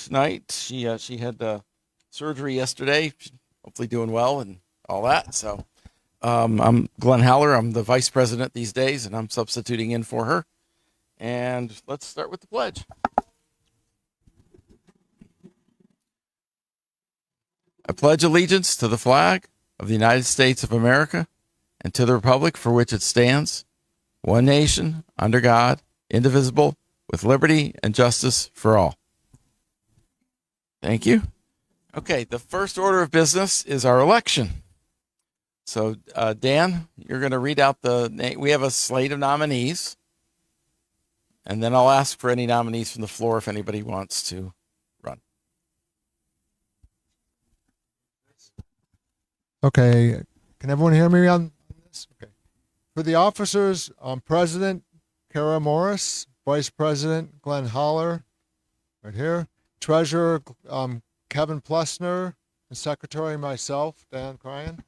tonight. She had surgery yesterday. She's hopefully doing well and all that. So I'm Glenn Haller. I'm the vice president these days, and I'm substituting in for her. And let's start with the pledge. I pledge allegiance to the flag of the United States of America and to the republic for which it stands, one nation, under God, indivisible, with liberty and justice for all. Thank you. Okay, the first order of business is our election. So, Dan, you're going to read out the name. We have a slate of nominees, and then I'll ask for any nominees from the floor if anybody wants to run. Okay, can everyone hear me on this? Okay. For the officers, President Kara Morris, Vice President Glenn Haller, right here. Treasurer Kevin Plessner, and Secretary myself, Dan Cryan.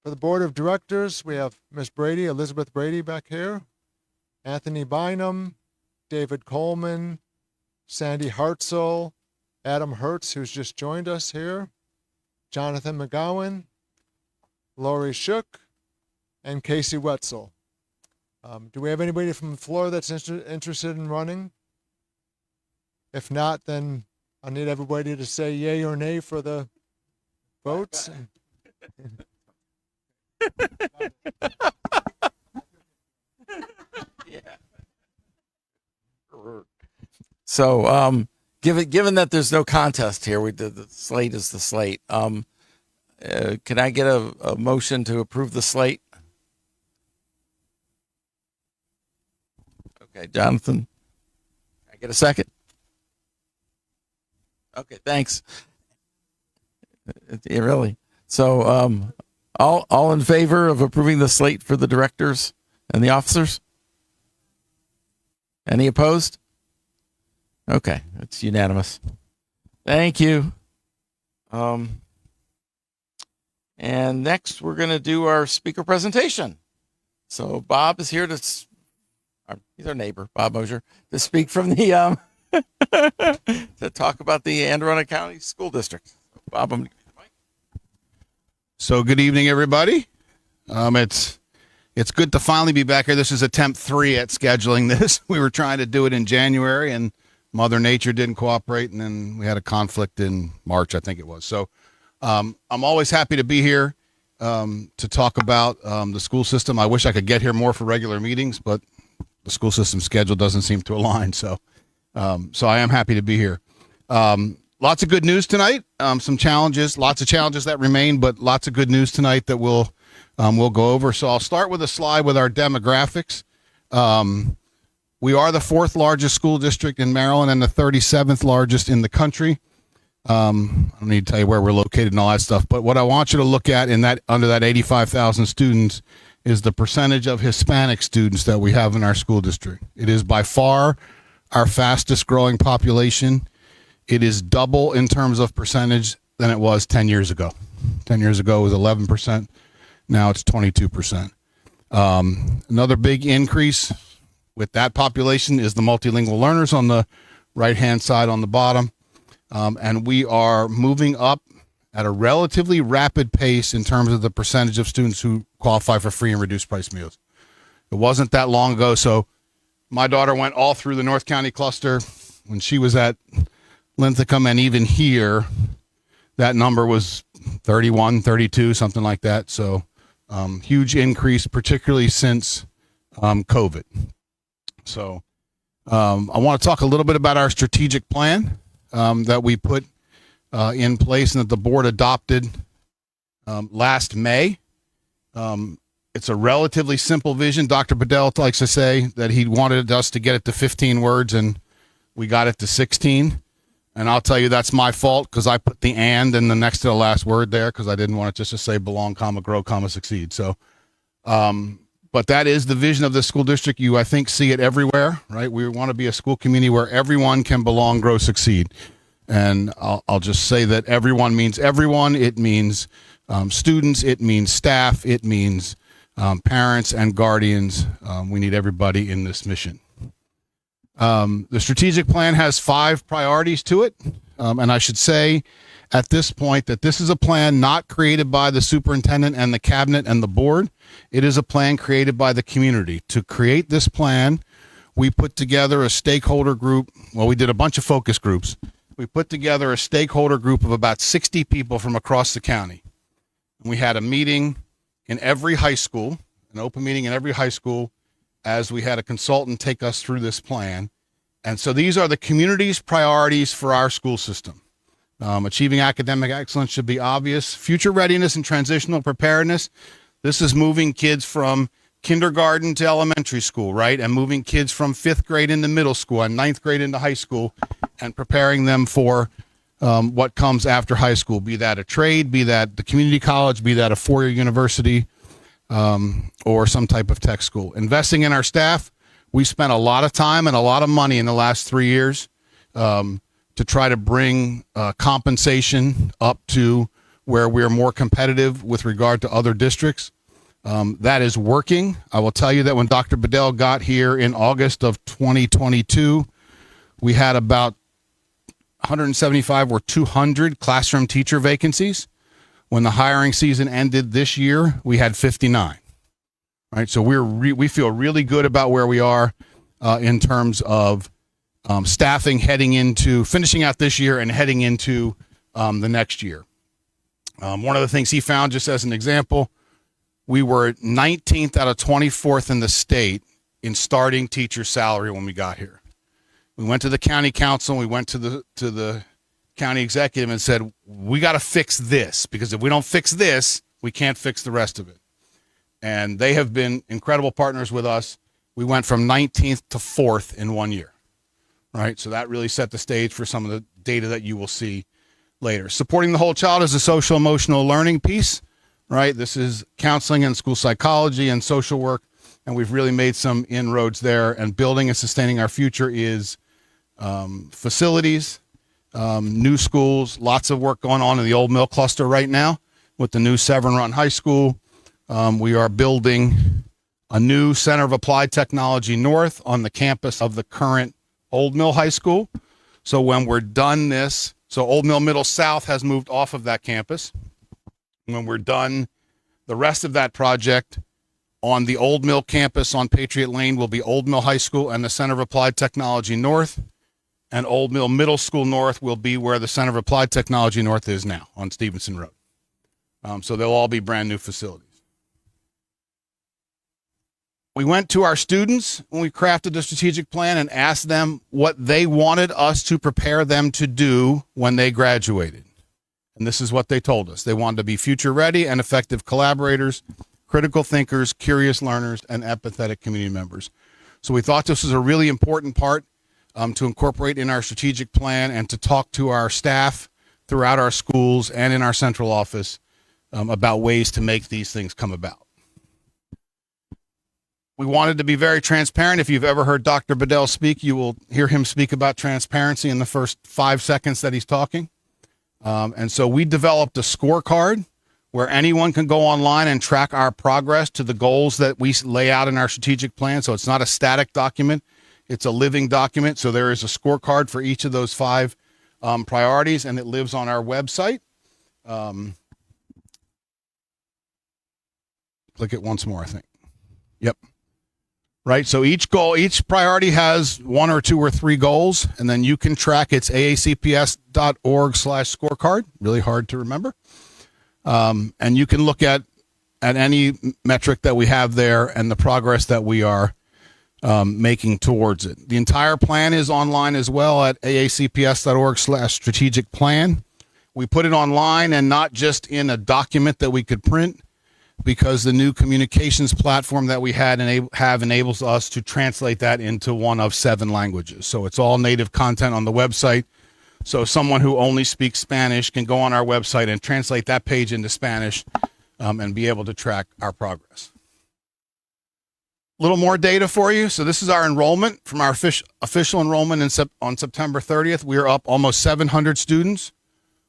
For the Board of Directors, we have Miss Brady, Elizabeth Brady back here, Anthony Bynum, David Coleman, Sandy Hartzell, Adam Hertz, who's just joined us here, Jonathan McGowan, Lori Shook, and Casey Wetzel. Do we have anybody from the floor that's interested in running? If not, then I need everybody to say yay or nay for the votes. Yeah. So, given that there's no contest here, the slate is the slate. Can I get a motion to approve the slate? Okay, Jonathan. Can I get a second? Okay, thanks. Yeah, really. So, all in favor of approving the slate for the directors and the officers? Any opposed? Okay, it's unanimous. Thank you. And next, we're going to do our speaker presentation. So Bob is here he's our neighbor, Bob Mosier, to speak from the to talk about the Anne Arundel County School District. Bob, I'm going to give you the mic. So good evening, everybody. It's good to finally be back here. This is attempt 3 at scheduling this. We were trying to do it in January, and Mother Nature didn't cooperate, and then we had a conflict in March, I think it was. So I'm always happy to be here to talk about the school system. I wish I could get here more for regular meetings, but the school system schedule doesn't seem to align. So I am happy to be here. Lots of good news tonight. Some challenges, lots of challenges that remain, but lots of good news tonight that we'll go over. So I'll start with a slide with our demographics. We are the 4th largest school district in Maryland and the 37th largest in the country. I don't need to tell you where we're located and all that stuff, but what I want you to look at under that 85,000 students is the percentage of Hispanic students that we have in our school district. It is by far our fastest growing population. It is double in terms of percentage than it was 10 years ago. 10 years ago it was 11%. Now it's 22%. Another big increase with that population is the multilingual learners on the right-hand side on the bottom. And we are moving up at a relatively rapid pace in terms of the percentage of students who qualify for free and reduced price meals. It wasn't that long ago. So my daughter went all through the North County cluster when she was at Linthicum, and even here, that number was 31, 32, something like that. So huge increase, particularly since COVID. So I want to talk a little bit about our strategic plan that we put in place and that the board adopted last May. It's a relatively simple vision. Dr. Bedell likes to say that he wanted us to get it to 15 words, and we got it to 16. And I'll tell you that's my fault because I put the and in the next to the last word there because I didn't want it just to say belong, comma, grow, comma, succeed. So, but that is the vision of the school district. You, I think, see it everywhere, right? We want to be a school community where everyone can belong, grow, succeed. And I'll just say that everyone means everyone. It means students. It means staff. It means parents and guardians. We need everybody in this mission. The strategic plan has 5 priorities to it. And I should say at this point that this is a plan not created by the superintendent and the cabinet and the board. It is a plan created by the community. To create this plan, we put together a stakeholder group. Well, we did a bunch of focus groups. We put together a stakeholder group of about 60 people from across the county. And we had a meeting in every high school, an open meeting in every high school, as we had a consultant take us through this plan. And so these are the community's priorities for our school system. Achieving academic excellence should be obvious. Future readiness and transitional preparedness. This is moving kids from kindergarten to elementary school, right? And moving kids from 5th grade into middle school and 9th grade into high school and preparing them for what comes after high school, be that a trade, be that the community college, be that a 4-year university, or some type of tech school. Investing in our staff. We spent a lot of time and a lot of money in the last 3 years to try to bring compensation up to where we're more competitive with regard to other districts. That is working. I will tell you that when Dr. Bedell got here in August of 2022, we had about 175 or 200 classroom teacher vacancies. When the hiring season ended this year, we had 59. Right, so we feel really good about where we are in terms of staffing heading into finishing out this year and heading into the next year. One of the things he found, just as an example, we were 19th out of 24th in the state in starting teacher salary when we got here. We went to the county council, we went to the county executive and said, we got to fix this, because if we don't fix this, we can't fix the rest of it. And they have been incredible partners with us. We went from 19th to 4th in 1 year, right? So that really set the stage for some of the data that you will see later. Supporting the whole child is a social emotional learning piece, right? This is counseling and school psychology and social work, and we've really made some inroads there. And building and sustaining our future is facilities, new schools, lots of work going on in the Old Mill cluster right now with the new Severn Run High School. We are building a new Center of Applied Technology North on the campus of the current Old Mill High School. So when we're done this, so Old Mill Middle South has moved off of that campus. When we're done the rest of that project, on the Old Mill campus on Patriot Lane will be Old Mill High School and the Center of Applied Technology North. And Old Mill Middle School North will be where the Center of Applied Technology North is now on Stevenson Road. So they'll all be brand new facilities. We went to our students when we crafted the strategic plan and asked them what they wanted us to prepare them to do when they graduated. And this is what they told us. They wanted to be future ready and effective collaborators, critical thinkers, curious learners, and empathetic community members. So we thought this was a really important part to incorporate in our strategic plan and to talk to our staff throughout our schools and in our central office about ways to make these things come about. We wanted to be very transparent. If you've ever heard Dr. Bedell speak, you will hear him speak about transparency in the first 5 seconds that he's talking. And so we developed a scorecard where anyone can go online and track our progress to the goals that we lay out in our strategic plan. So it's not a static document. It's a living document. So there is a scorecard for each of those 5 priorities, and it lives on our website. Click it once more, I think. Yep. Right. So each goal, each priority has 1 or 2 or 3 goals, and then you can track. It's aacps.org/scorecard. Really hard to remember. And you can look at any metric that we have there and the progress that we are making towards it. The entire plan is online as well at aacps.org/strategic plan. We put it online and not just in a document that we could print, because the new communications platform that we have enables us to translate that into one of 7 languages. So it's all native content on the website. So someone who only speaks Spanish can go on our website and translate that page into Spanish and be able to track our progress. A little more data for you. So this is our enrollment from our official enrollment on September 30th. We are up almost 700 students.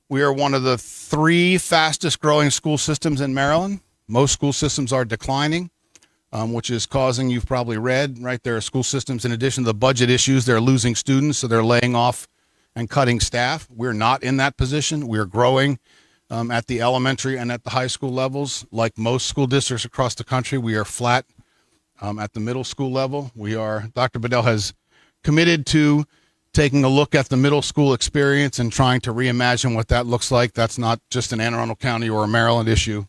We are one of the 3 fastest growing school systems in Maryland. Most school systems are declining. which is causing, you've probably read, right, there are school systems, in addition to the budget issues, they're losing students, so they're laying off and cutting staff. We're not in that position. We're growing at the elementary and at the high school levels. Like most school districts across the country, we are flat at the middle school level. Dr. Bedell has committed to taking a look at the middle school experience and trying to reimagine what that looks like. That's not just an Anne Arundel County or a Maryland issue,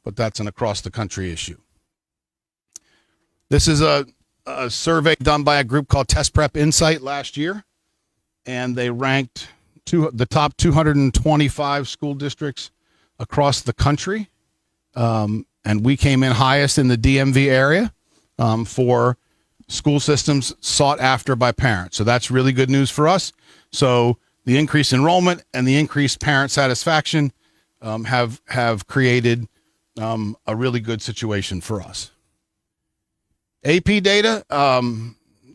but that's an across the country issue. This is a survey done by a group called Test Prep Insight last year, and they ranked the top 225 school districts across the country, and we came in highest in the DMV area for school systems sought after by parents. So that's really good news for us. So the increased enrollment and the increased parent satisfaction have created a really good situation for us. AP data,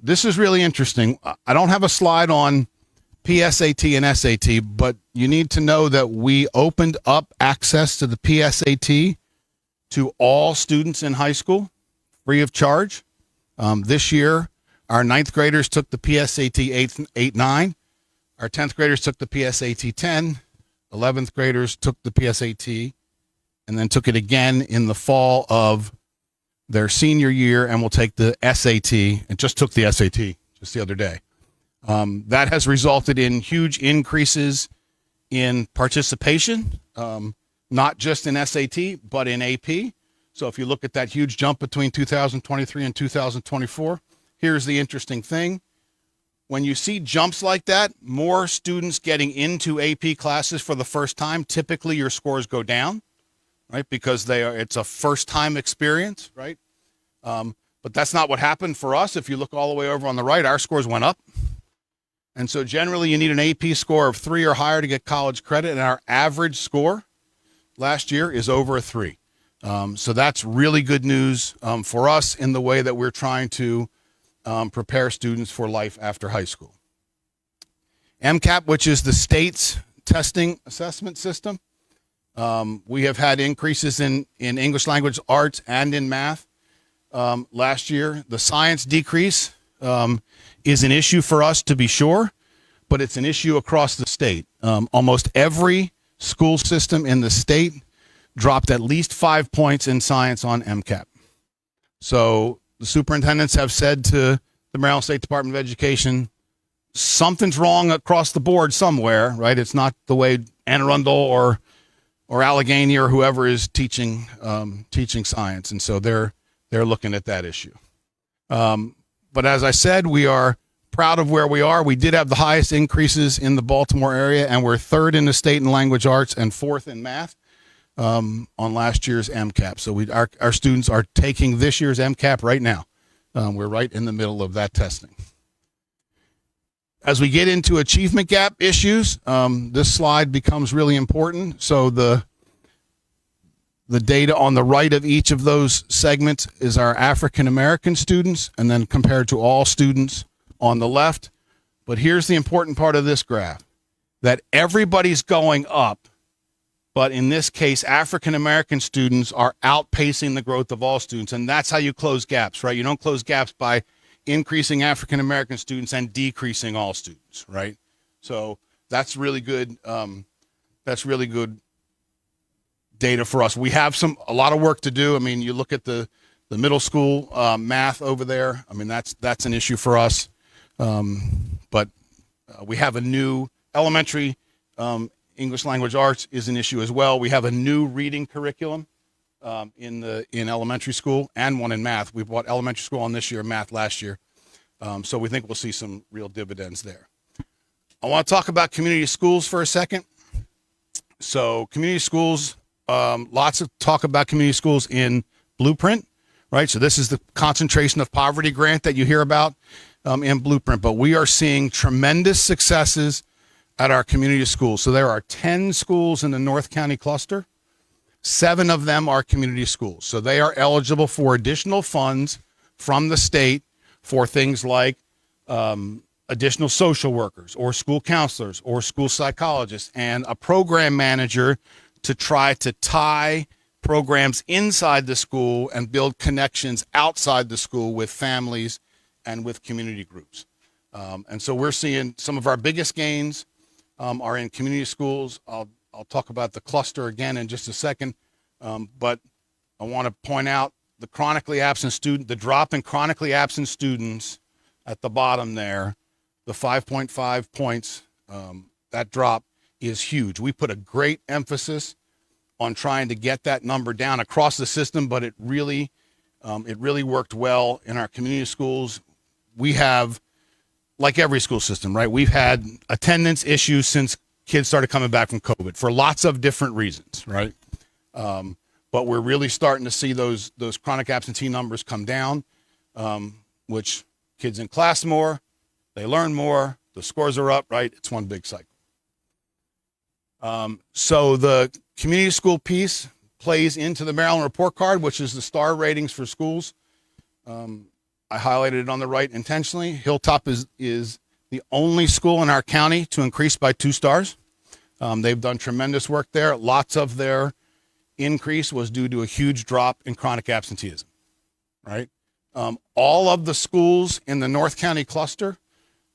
this is really interesting. I don't have a slide on PSAT and SAT, but you need to know that we opened up access to the PSAT to all students in high school free of charge. This year, our 9th graders took the PSAT 8-9. Our 10th graders took the PSAT 10. 11th graders took the PSAT and then took it again in the fall of their senior year, and will take the SAT, and just took the SAT just the other day. That has resulted in huge increases in participation, not just in SAT, but in AP. So if you look at that huge jump between 2023 and 2024, here's the interesting thing. When you see jumps like that, more students getting into AP classes for the first time, typically your scores go down, right? Because it's a first time experience, right? But that's not what happened for us. If you look all the way over on the right, our scores went up. And so generally you need an AP score of 3 or higher to get college credit. And our average score last year is over a 3. So that's really good news for us in the way that we're trying to prepare students for life after high school. MCAP, which is the state's testing assessment system. We have had increases in English language arts and in math last year. The science decrease is an issue for us, to be sure, but it's an issue across the state. Almost every school system in the state dropped at least 5 points in science on MCAP. So the superintendents have said to the Maryland State Department of Education, something's wrong across the board somewhere, right? It's not the way Anne Arundel or Allegheny or whoever is teaching science. And so they're looking at that issue. But as I said, we are proud of where we are. We did have the highest increases in the Baltimore area, and we're 3rd in the state in language arts and 4th in math on last year's MCAP. So our students are taking this year's MCAP right now. We're right in the middle of that testing. As we get into achievement gap issues, this slide becomes really important. So the data on the right of each of those segments is our African American students, and then compared to all students on the left. But here's the important part of this graph, that everybody's going up, but in this case, African American students are outpacing the growth of all students, and that's how you close gaps, right? You don't close gaps by increasing African American students and decreasing all students, right? So that's really good. That's really good data for us. We have a lot of work to do. I mean, you look at the middle school math over there. I mean, that's an issue for us. But we have a new elementary English language arts is an issue as well. We have a new reading curriculum in elementary school and one in math. We bought elementary school on this year, math last year. So we think we'll see some real dividends there. I want to talk about community schools for a second. So community schools, lots of talk about community schools in Blueprint, right? So this is the concentration of poverty grant that you hear about in Blueprint, but we are seeing tremendous successes at our community schools. So there are 10 schools in the North County cluster. 7 of them are community schools. So they are eligible for additional funds from the state for things like additional social workers or school counselors or school psychologists and a program manager to try to tie programs inside the school and build connections outside the school with families and with community groups. And so we're seeing some of our biggest gains are in community schools. I'll talk about the cluster again in just a second, but I want to point out the chronically absent student, the drop in chronically absent students at the bottom there, the 5.5 points, that drop is huge. We put a great emphasis on trying to get that number down across the system, but it really worked well in our community schools. We have, like every school system, right? We've had attendance issues since kids started coming back from COVID for lots of different reasons, right? But we're really starting to see those chronic absentee numbers come down, which kids in class more, they learn more, the scores are up, right? It's one big cycle. So the community school piece plays into the Maryland report card, which is the star ratings for schools. I highlighted it on the right intentionally. Hilltop is the only school in our county to increase by 2 stars. They've done tremendous work there. Lots of their increase was due to a huge drop in chronic absenteeism, right? All of the schools in the North County cluster,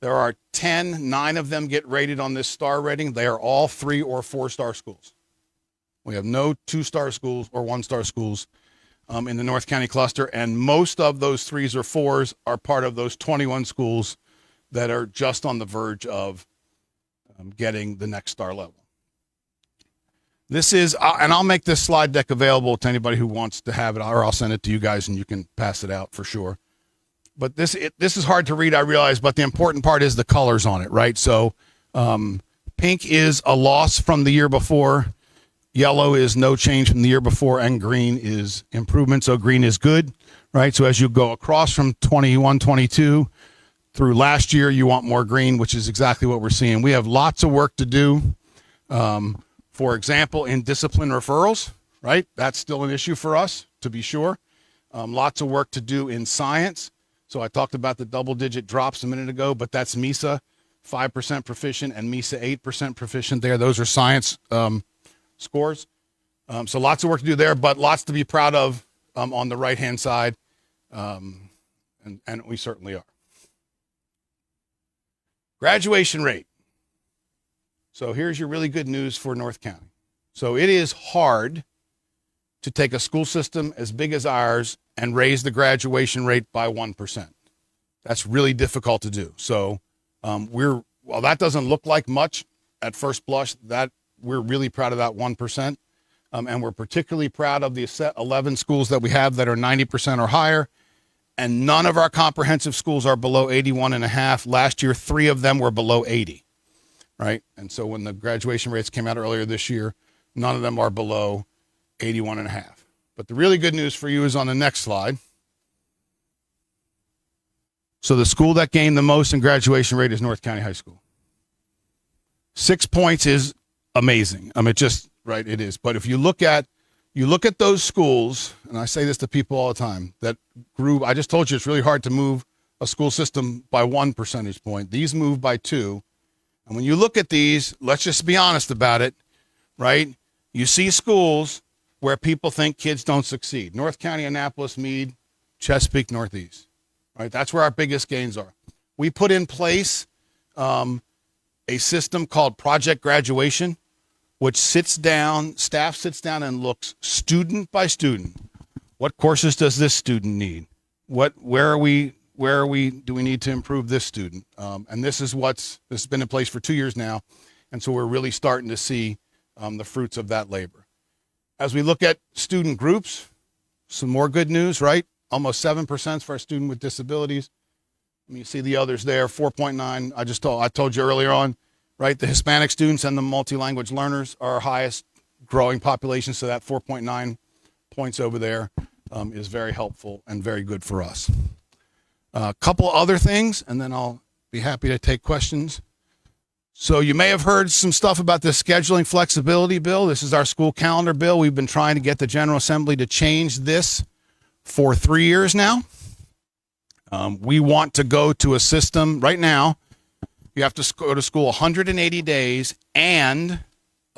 there are 9 of them get rated on this star rating. They are all 3 or 4 star schools. We have no 2-star schools or 1-star schools in the North County cluster, and most of those 3s or 4s are part of those 21 schools that are just on the verge of getting the next star level. This is, and I'll make this slide deck available to anybody who wants to have it, or I'll send it to you guys and you can pass it out for sure. But this is hard to read, I realize, but the important part is the colors on it, right? So pink is a loss from the year before, yellow is no change from the year before, and green is improvement. So green is good, right? So as you go across from 21, 22 through last year, you want more green, which is exactly what we're seeing. We have lots of work to do. For example, in discipline referrals, right? That's still an issue for us, to be sure. Lots of work to do in science. So I talked about the double-digit drops a minute ago, but that's MESA 5% proficient and MESA 8% proficient there. Those are science scores. So lots of work to do there, but lots to be proud of on the right-hand side, and we certainly are. Graduation rate. So here's your really good news for North County. So it is hard to take a school system as big as ours and raise the graduation rate by 1%. That's really difficult to do. So while that doesn't look like much at first blush, that we're really proud of that 1%. And we're particularly proud of the 11 schools that we have that are 90% or higher. And none of our comprehensive schools are below 81.5. Last year, 3 of them were below 80, right? And so when the graduation rates came out earlier this year, none of them are below 81.5. But the really good news for you is on the next slide. So the school that gained the most in graduation rate is North County High School. 6 points is amazing. I mean, it is. But if you look at those schools, and I say this to people all the time, that grew, I just told you it's really hard to move a school system by 1 percentage point. These move by 2. And when you look at these, let's just be honest about it, right? You see schools where people think kids don't succeed. North County, Annapolis, Meade, Chesapeake, Northeast, right? That's where our biggest gains are. We put in place a system called Project Graduation, which staff sits down and looks student by student. What courses does this student need? Do we need to improve this student? And this has been in place for 2 years now. And so we're really starting to see the fruits of that labor. As we look at student groups, some more good news, right? Almost 7% for our student with disabilities. You see the others there, 4.9. I told you earlier on, right? The Hispanic students and the multi-language learners are our highest growing population. So that 4.9 points over there is very helpful and very good for us. A couple other things, and then I'll be happy to take questions. So you may have heard some stuff about the scheduling flexibility bill. This is our school calendar bill. We've been trying to get the General Assembly to change this for 3 years now. We want to go to a system right now. You have to go to school 180 days and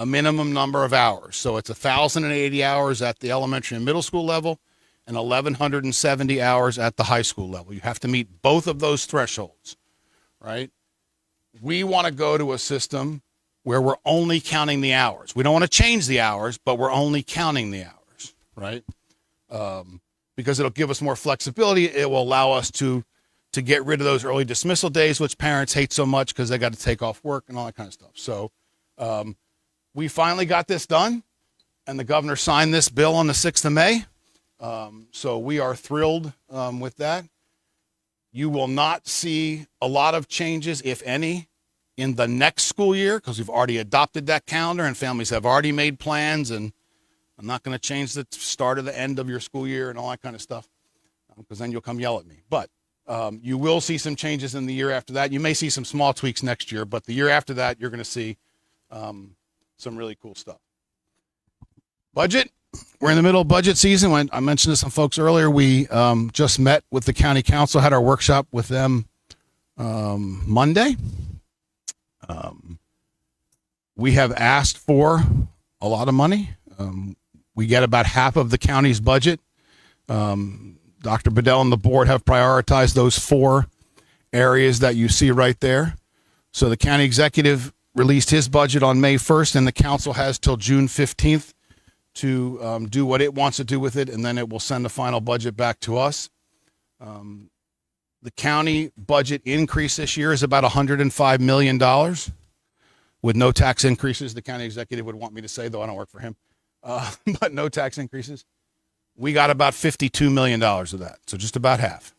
a minimum number of hours. So it's 1,080 hours at the elementary and middle school level and 1,170 hours at the high school level. You have to meet both of those thresholds, right? We want to go to a system where we're only counting the hours. We don't want to change the hours, but we're only counting the hours, right? Because it'll give us more flexibility. It will allow us to get rid of those early dismissal days, which parents hate so much because they got to take off work and all that kind of stuff. So we finally got this done, and the governor signed this bill on the 6th of May. So we are thrilled with that. You will not see a lot of changes, if any, in the next school year because we've already adopted that calendar and families have already made plans, and I'm not going to change the start or the end of your school year and all that kind of stuff because then you'll come yell at me. But you will see some changes in the year after that. You may see some small tweaks next year, but the year after that, you're going to see some really cool stuff. Budget. We're in the middle of budget season. When I mentioned to some folks earlier, we just met with the county council, had our workshop with them Monday. We have asked for a lot of money. We get about half of the county's budget. Dr. Bedell and the board have prioritized those 4 areas that you see right there. So the county executive released his budget on May 1st, and the council has till June 15th to do what it wants to do with it, and then it will send the final budget back to us. The county budget increase this year is about $105 million with no tax increases. The county executive would want me to say, though I don't work for him, but no tax increases. We got about $52 million of that, so just about half.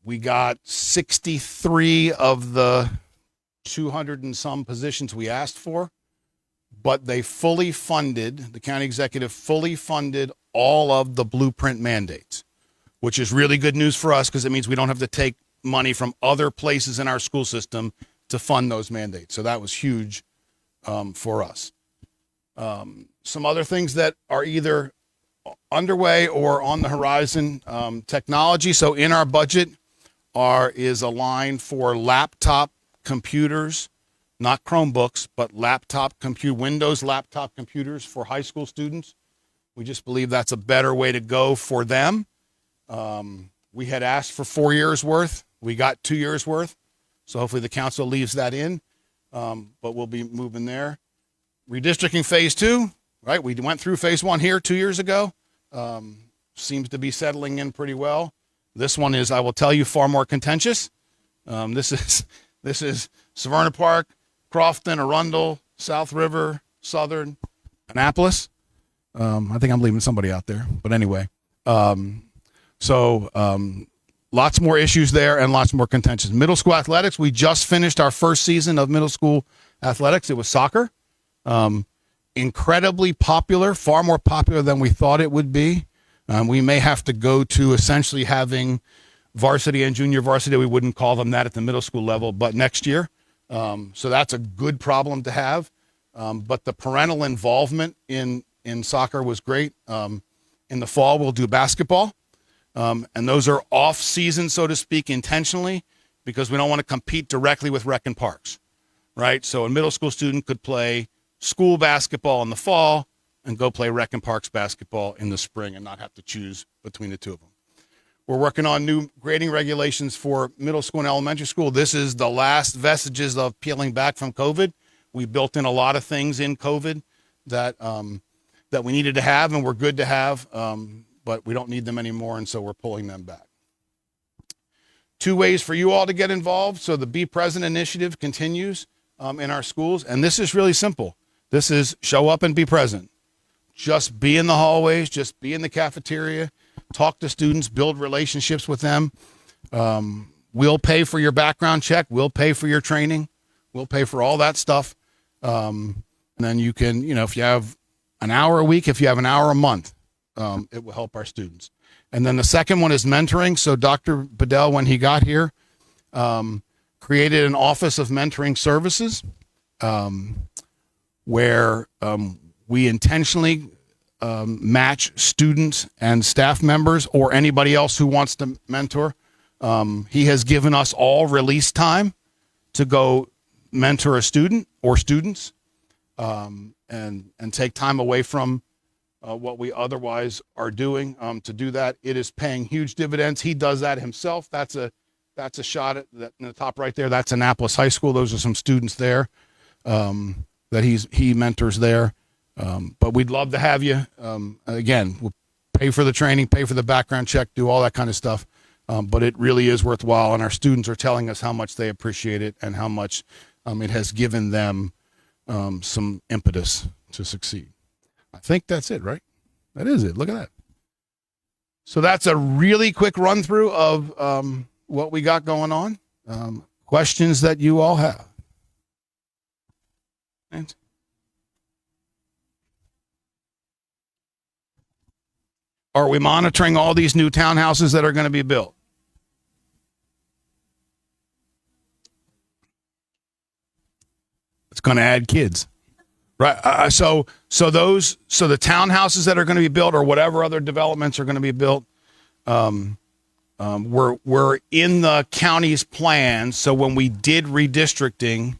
We got 63 of the 200 and some positions we asked for, but they fully funded, the county executive fully funded all of the blueprint mandates, which is really good news for us because it means we don't have to take money from other places in our school system to fund those mandates. So that was huge for us. Some other things that are either underway or on the horizon, technology. So in our budget is a line for laptop computers, not Chromebooks, but Windows laptop computers for high school students. We just believe that's a better way to go for them. We had asked for 4 years worth. We got 2 years worth. So hopefully the council leaves that in, but we'll be moving there. Redistricting phase 2, right? We went through phase 1 here 2 years ago. Seems to be settling in pretty well. This one is, I will tell you, far more contentious. This is Severna Park, Crofton, Arundel, South River, Southern, Annapolis. I think I'm leaving somebody out there, but anyway. Lots more issues there and lots more contentious. Middle school athletics, we just finished our first season of middle school athletics. It was soccer. Incredibly popular, far more popular than we thought it would be. We may have to go to essentially having varsity and junior varsity. We wouldn't call them that at the middle school level, but next year. So that's a good problem to have. But the parental involvement in soccer was great. In the fall, we'll do basketball. And those are off season, so to speak, intentionally, because we don't want to compete directly with rec and parks, right? So a middle school student could play school basketball in the fall and go play rec and parks basketball in the spring and not have to choose between the two of them. We're working on new grading regulations for middle school and elementary school. This is the last vestiges of peeling back from COVID. We built in a lot of things in COVID that we needed to have and were good to have, but we don't need them anymore, and so we're pulling them back. 2 ways for you all to get involved. So the Be Present initiative continues in our schools, and this is really simple. This is show up and be present. Just be in the hallways, just be in the cafeteria, talk to students, build relationships with them. We'll pay for your background check. We'll pay for your training. We'll pay for all that stuff. And then you can, if you have an hour a week, if you have an hour a month, it will help our students. And then the second one is mentoring. So Dr. Bedell, when he got here, created an office of mentoring services where we intentionally match students and staff members or anybody else who wants to mentor. He has given us all release time to go mentor a student or students, and take time away from what we otherwise are doing to do that. It is paying huge dividends. He does that himself. That's a shot at that in the top right there. That's Annapolis High School. Those are some students there that he mentors there. But we'd love to have you. Again, we'll pay for the training, pay for the background check, do all that kind of stuff. But it really is worthwhile, and our students are telling us how much they appreciate it and how much it has given them some impetus to succeed. I think that's it, right? That is it. Look at that. So that's a really quick run through of what we got going on. Questions that you all have? And are we monitoring all these new townhouses that are going to be built? It's going to add kids, right? So the townhouses that are going to be built, or whatever other developments are going to be built, we're in the county's plan. So when we did redistricting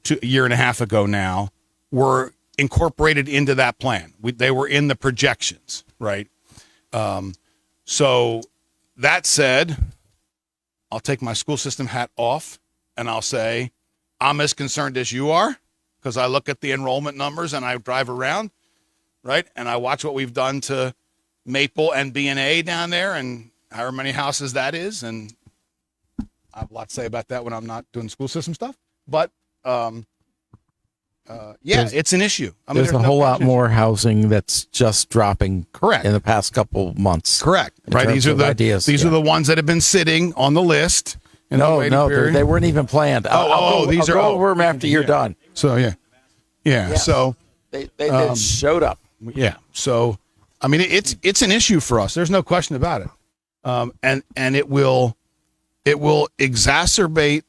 a year and a half ago now, were incorporated into that plan. They were in the projections, right? So that said, I'll take my school system hat off and I'll say, I'm as concerned as you are, because I look at the enrollment numbers and I drive around, right? And I watch what we've done to Maple and B&A down there and however many houses that is. And I have a lot to say about that when I'm not doing school system stuff. But it's an issue. I mean, there's a whole lot more housing that's just dropping. Correct. In the past couple months. Correct. Right. These are the ones that have been sitting on the list. No, they weren't even planned. I'll go over them after you're done. So yeah. Yes. So they showed up. Yeah. So I mean, it's an issue for us. There's no question about it. And it will exacerbate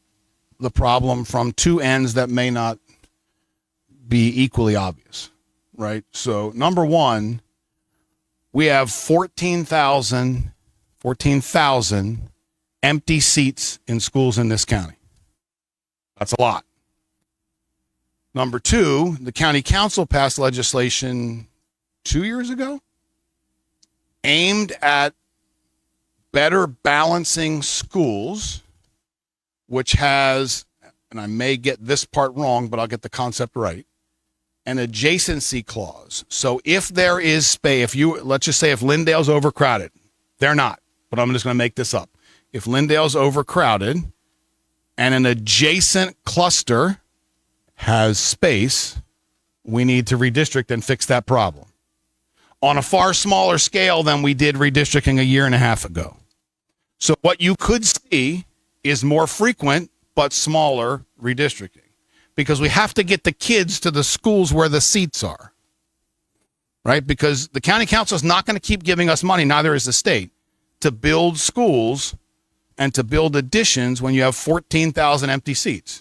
the problem from two ends that may not be equally obvious, right? So number one, we have 14,000 empty seats in schools in this county. That's a lot. Number two, the county council passed legislation 2 years ago aimed at better balancing schools, which has, and I may get this part wrong, but I'll get the concept right, an adjacency clause. So if there is space, let's just say if Lindale's overcrowded, they're not, but I'm just going to make this up. If Lindale's overcrowded and an adjacent cluster has space, we need to redistrict and fix that problem on a far smaller scale than we did redistricting a year and a half ago. So what you could see is more frequent but smaller redistricting, because we have to get the kids to the schools where the seats are, right? Because the county council is not going to keep giving us money, neither is the state, to build schools and to build additions when you have 14,000 empty seats.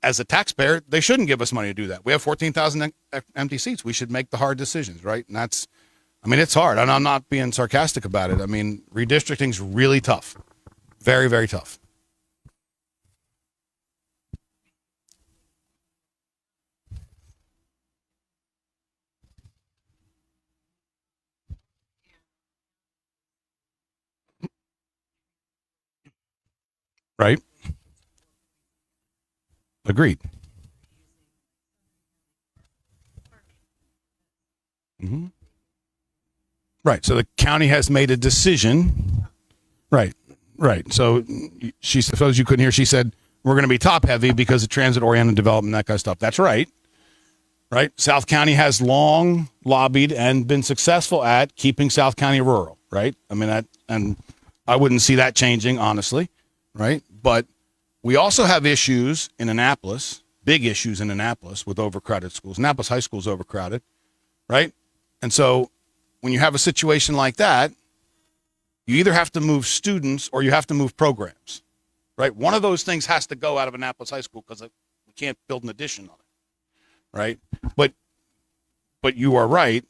As a taxpayer, they shouldn't give us money to do that. We have 14,000 empty seats. We should make the hard decisions, right? And it's hard. And I'm not being sarcastic about it. I mean, redistricting is really tough. Very, very tough. Right? Agreed. Mm-hmm. Right. So the county has made a decision. Right. So she, suppose you couldn't hear, she said, we're going to be top heavy because of transit oriented development, that kind of stuff. That's right. Right. South County has long lobbied and been successful at keeping South County rural. Right. I mean, and I wouldn't see that changing, honestly. Right. But we also have issues in Annapolis, big issues in Annapolis with overcrowded schools. Annapolis High School is overcrowded. Right. And so when you have a situation like that, you either have to move students or you have to move programs, right? One of those things has to go out of Annapolis High School because we can't build an addition on it, right? But you are right.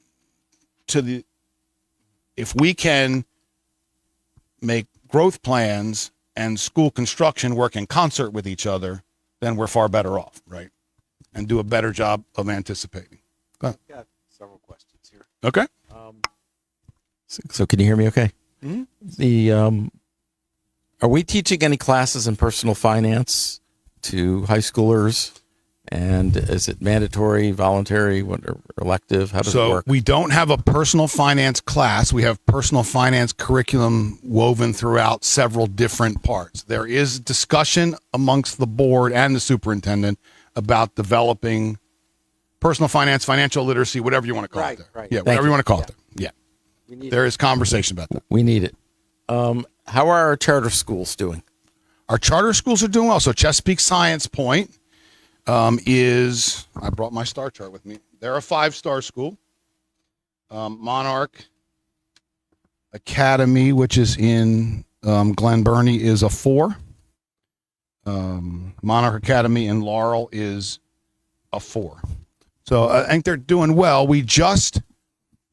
If we can make growth plans and school construction work in concert with each other, then we're far better off, right? And do a better job of anticipating. Go ahead. Got several questions here. Okay. So can you hear me okay? Mhm. The are we teaching any classes in personal finance to high schoolers? And is it mandatory, voluntary, or elective? How does it So work? we don't have a personal finance class. We have personal finance curriculum woven throughout several different parts. There is discussion amongst the board and the superintendent about developing personal finance, financial literacy, whatever you want to call Right, it. There. right. Yeah, Thank whatever you you. want to call it. There. Yeah. There is conversation about that. We need it. How are our charter schools doing? Our charter schools are doing well. So Chesapeake Science Point is, I brought my star chart with me. They're a 5-star school. Monarch Academy, which is in Glen Burnie, is a 4. Monarch Academy in Laurel is a 4. So I think they're doing well. We just,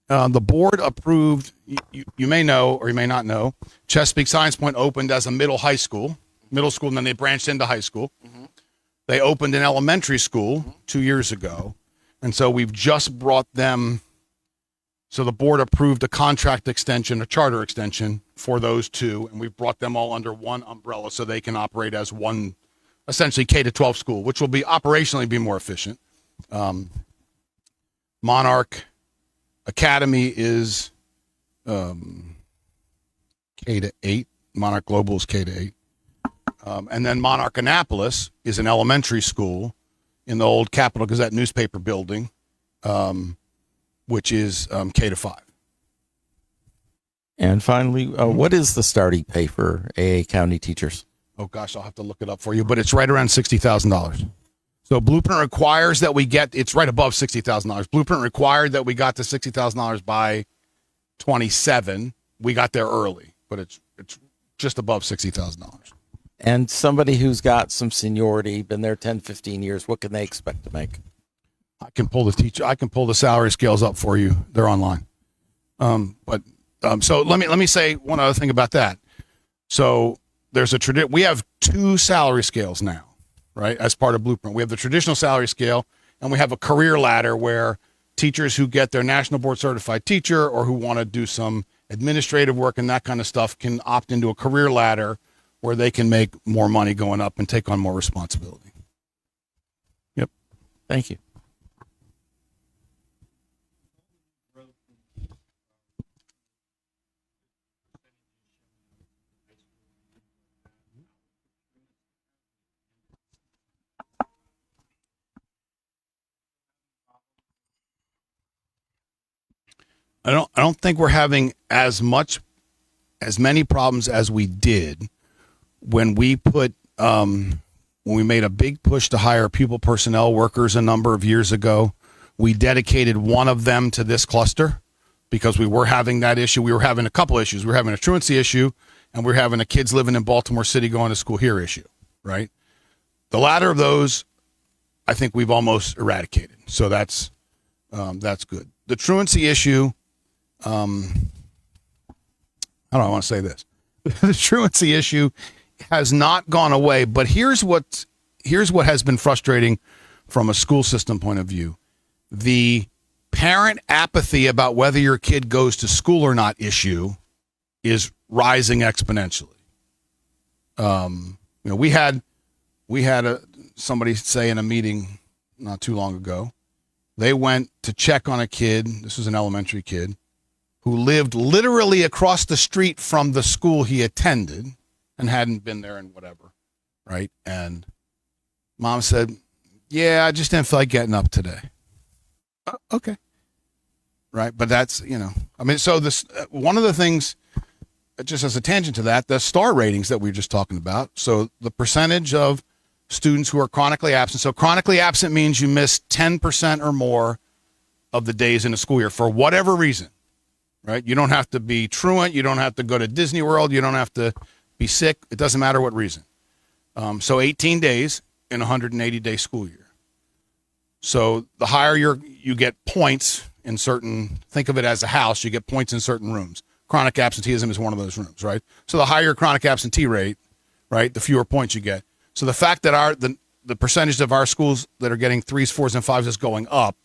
the board approved, you may know or you may not know, Chesapeake Science Point opened as a middle school, and then they branched into high school. They opened an elementary school 2 years ago. And so we've just brought them. So the board approved a contract extension, a charter extension for those two. And we've brought them all under one umbrella so they can operate as one, essentially K-12 school, which will be operationally be more efficient. Monarch Academy is K-8. Monarch Global is K-8. And then Monarch Annapolis is an elementary school in the old Capital Gazette newspaper building, which is K-5. And finally, what is the starting pay for AA County teachers? Oh gosh, I'll have to look it up for you, but it's right around $60,000. So Blueprint requires that we get, it's right above $60,000. Blueprint required that we got to $60,000 by 27. We got there early, but it's just above $60,000. And somebody who's got some seniority, been there 10, 15 years, what can they expect to make? I can pull the salary scales up for you. They're online. So let me say one other thing about that. So there's we have 2 salary scales now, right? As part of Blueprint, we have the traditional salary scale and we have a career ladder where teachers who get their national board certified teacher or who want to do some administrative work and that kind of stuff can opt into a career ladder where they can make more money going up and take on more responsibility. Yep. Thank you. I don't think we're having as many problems as we did when we made a big push to hire pupil personnel workers a number of years ago. We dedicated one of them to this cluster because we were having that issue. We were having a couple issues. We were having a truancy issue, and we were having a kids living in Baltimore City going to school here issue, right? The latter of those, I think we've almost eradicated. So that's good. The truancy issue, how do I want to say this? The truancy issue has not gone away, but here's what has been frustrating from a school system point of view. The parent apathy about whether your kid goes to school or not issue is rising exponentially. We had somebody say in a meeting not too long ago, they went to check on a kid. This was an elementary kid who lived literally across the street from the school he attended and hadn't been there in whatever, right? And mom said, yeah, I just didn't feel like getting up today. Okay. Right. But that's, so this, one of the things, just as a tangent to that, the star ratings that we were just talking about. So the percentage of students who are chronically absent. So chronically absent means you miss 10% or more of the days in a school year for whatever reason, right? You don't have to be truant. You don't have to go to Disney World. You don't have to be sick. It doesn't matter what reason. So 18 days in a 180-day school year. So the higher you get points in certain, think of it as a house, you get points in certain rooms. Chronic absenteeism is one of those rooms, right? So the higher your chronic absentee rate, right, the fewer points you get. So the fact that the percentage of our schools that are getting 3s, 4s, and 5s is going up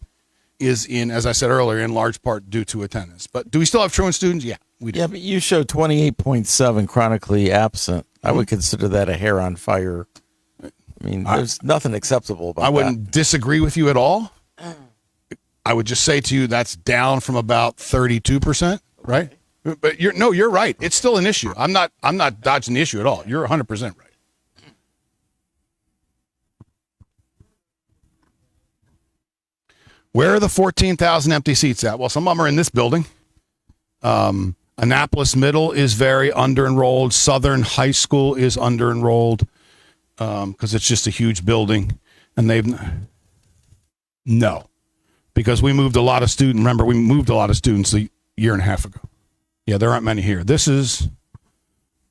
is in, as I said earlier, in large part due to attendance. But do we still have truant students? Yeah, we do. Yeah, but you show 28.7 chronically absent. I would consider that a hair on fire. I mean, there's nothing acceptable about that. I wouldn't disagree with you at all. I would just say to you that's down from about 32%, right? But you're right. It's still an issue. I'm not dodging the issue at all. You're 100% right. Where are the 14,000 empty seats at? Well, some of them are in this building. Annapolis Middle is very under-enrolled. Southern High School is under-enrolled because it's just a huge building. And no, because we moved a lot of students. Remember, we moved a lot of students a year and a half ago. Yeah, there aren't many here. This is,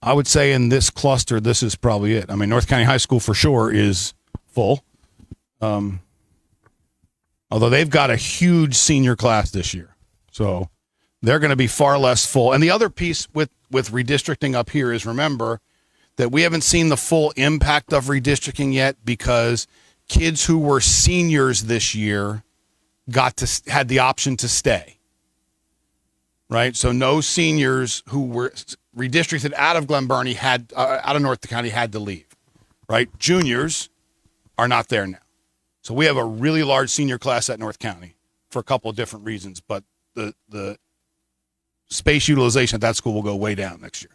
I would say in this cluster, this is probably it. I mean, North County High School for sure is full. Although they've got a huge senior class this year. So they're going to be far less full. And the other piece with redistricting up here is, remember that we haven't seen the full impact of redistricting yet because kids who were seniors this year had the option to stay. Right? So no seniors who were redistricted out of Glen Burnie out of North County had to leave. Right? Juniors are not there now. So we have a really large senior class at North County for a couple of different reasons, but the space utilization at that school will go way down next year.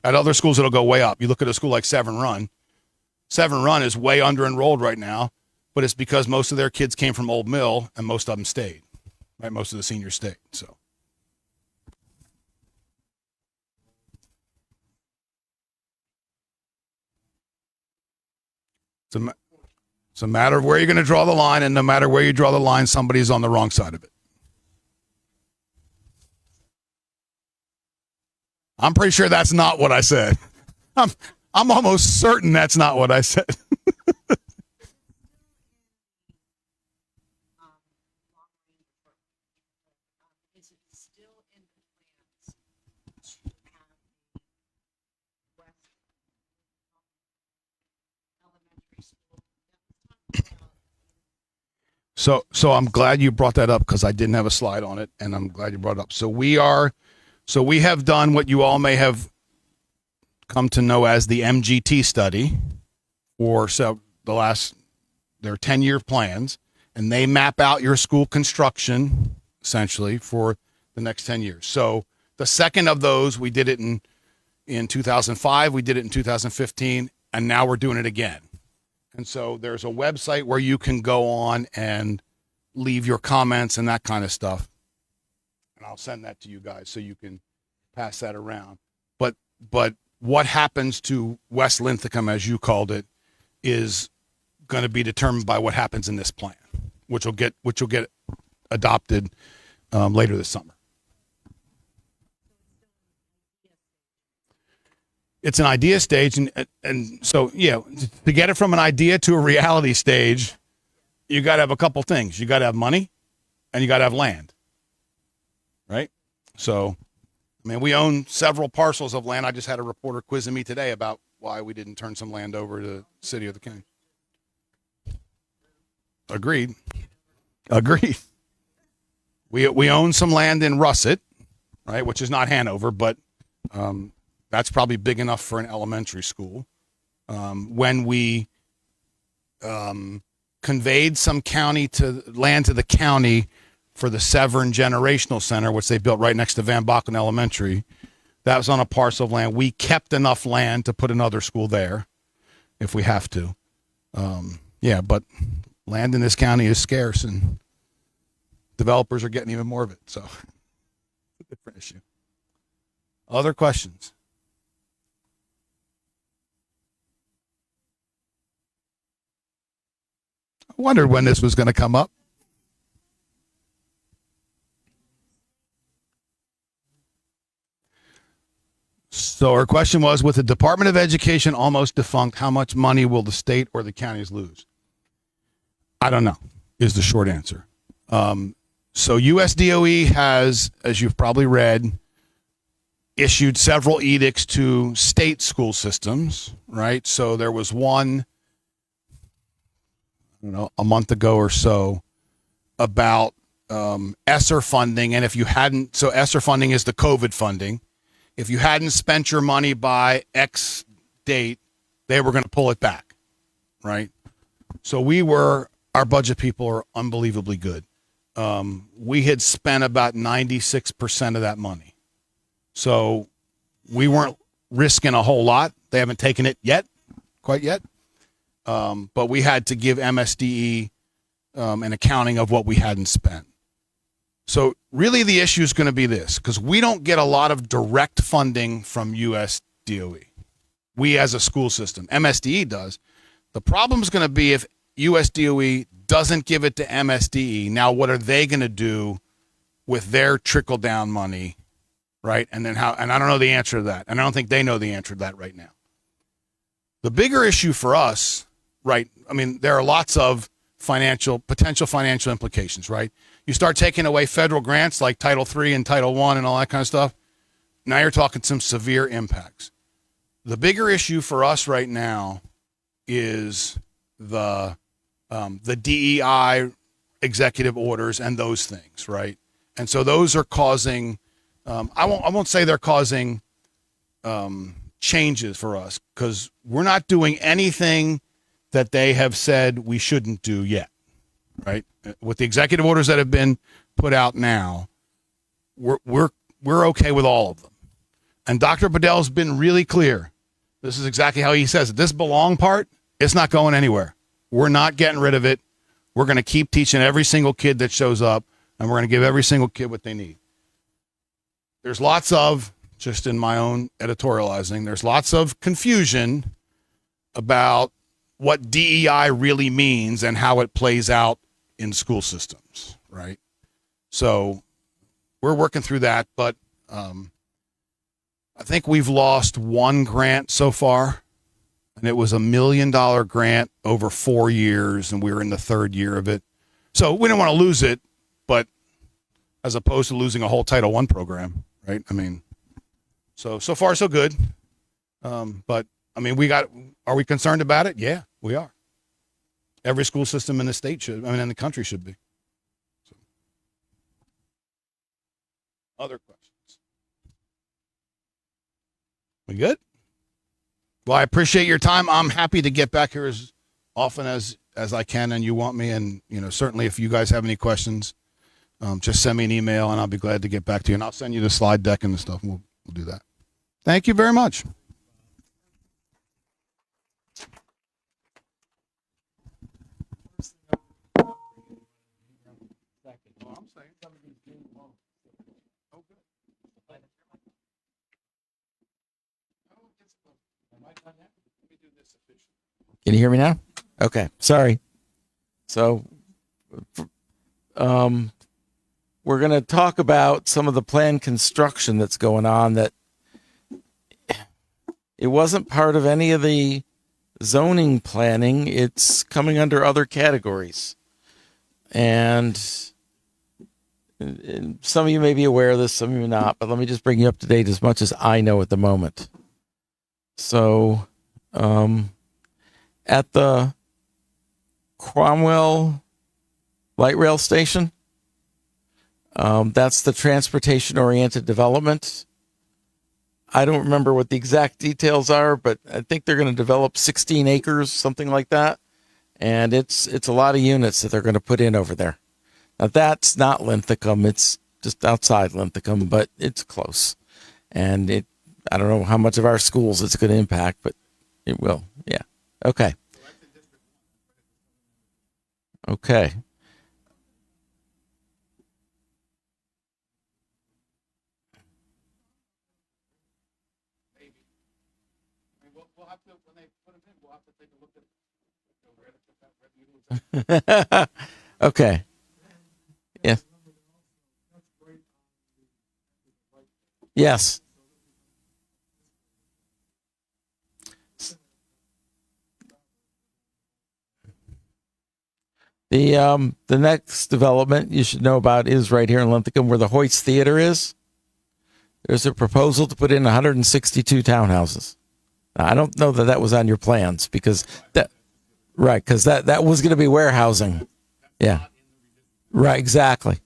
At other schools, it'll go way up. You look at a school like Severn Run. Severn Run is way under-enrolled right now, but it's because most of their kids came from Old Mill and most of them stayed. Right? Most of the seniors stayed. So. It's a matter of where you're going to draw the line, and no matter where you draw the line, somebody's on the wrong side of it. I'm pretty sure that's not what I said. I'm almost certain that's not what I said. So I'm glad you brought that up because I didn't have a slide on it, and I'm glad you brought it up. So we have done what you all may have come to know as the MGT study for their 10-year plans, and they map out your school construction essentially for the next 10 years. So the second of those, we did it in 2005, we did it in 2015, and now we're doing it again. And so there's a website where you can go on and leave your comments and that kind of stuff. And I'll send that to you guys so you can pass that around. But what happens to West Linthicum, as you called it, is going to be determined by what happens in this plan, which will get adopted later this summer. It's an idea stage, and so yeah, to get it from an idea to a reality stage, you got to have a couple things. You got to have money, and you got to have land, right? So, I mean, we own several parcels of land. I just had a reporter quizzing me today about why we didn't turn some land over to the city or the county. Agreed. We own some land in Russet, right, which is not Hanover, but that's probably big enough for an elementary school. When we conveyed some land to the county for the Severn Generational Center, which they built right next to Van Bakken Elementary, that was on a parcel of land. We kept enough land to put another school there if we have to. But land in this county is scarce, and developers are getting even more of it. So it's a different issue. Other questions? I wondered when this was going to come up. So our question was, with the Department of Education almost defunct, how much money will the state or the counties lose? I don't know, is the short answer. So USDOE has, as you've probably read, issued several edicts to state school systems, right? So there was one, a month ago or so about ESSER funding. And if you hadn't, so ESSER funding is the COVID funding. If you hadn't spent your money by X date, they were going to pull it back, right? So our budget people are unbelievably good. We had spent about 96% of that money. So we weren't risking a whole lot. They haven't taken it quite yet. But we had to give MSDE an accounting of what we hadn't spent. So really the issue is going to be this, because we don't get a lot of direct funding from US DOE. We as a school system, MSDE does. The problem is going to be if US DOE doesn't give it to MSDE. Now, what are they going to do with their trickle down money, right? And then how, and I don't know the answer to that. And I don't think they know the answer to that right now. The bigger issue for us, right? I mean, there are lots of potential financial implications, right? You start taking away federal grants like Title III and Title I and all that kind of stuff. Now you're talking some severe impacts. The bigger issue for us right now is the DEI executive orders and those things, right? And so those are causing, I won't say they're causing changes for us, because we're not doing anything that they have said we shouldn't do yet, right? With the executive orders that have been put out now, we're okay with all of them. And Dr. Bedell's been really clear. This is exactly how he says it. This belong part, it's not going anywhere. We're not getting rid of it. We're going to keep teaching every single kid that shows up, and we're going to give every single kid what they need. There's lots of, just in my own editorializing, there's lots of confusion about what DEI really means and how it plays out in school systems, right? So we're working through that, but I think we've lost one grant so far, and it was $1 million grant over 4 years, and we were in the third year of it. So we don't want to lose it, but as opposed to losing a whole Title I program, right? I mean, so far so good. But I mean, are we concerned about it? Yeah, we are. Every school system in the state in the country should be. So. Other questions? We good? Well, I appreciate your time. I'm happy to get back here as often as I can, and you want me. And certainly, if you guys have any questions, just send me an email, and I'll be glad to get back to you. And I'll send you the slide deck and the stuff, and we'll do that. Thank you very much. Can you hear me now? Okay, sorry. So, we're going to talk about some of the planned construction that's going on that it wasn't part of any of the zoning planning. It's coming under other categories. And some of you may be aware of this, some of you not, but let me just bring you up to date as much as I know at the moment. So, at the Cromwell light rail station, that's the transportation-oriented development. I don't remember what the exact details are, but I think they're going to develop 16 acres, something like that. And it's a lot of units that they're going to put in over there. Now, that's not Linthicum. It's just outside Linthicum, but it's close. And I don't know how much of our schools it's going to impact, but it will. Yeah. Okay. Okay. We'll have to, when they put them in, we'll have to take a look at it. Okay. Yeah. Yes. The next development you should know about is right here in Linthicum, where the Hoyts Theater is. There's a proposal to put in 162 townhouses. Now, I don't know that that was on your plans because that was going to be warehousing. Yeah. Right, exactly.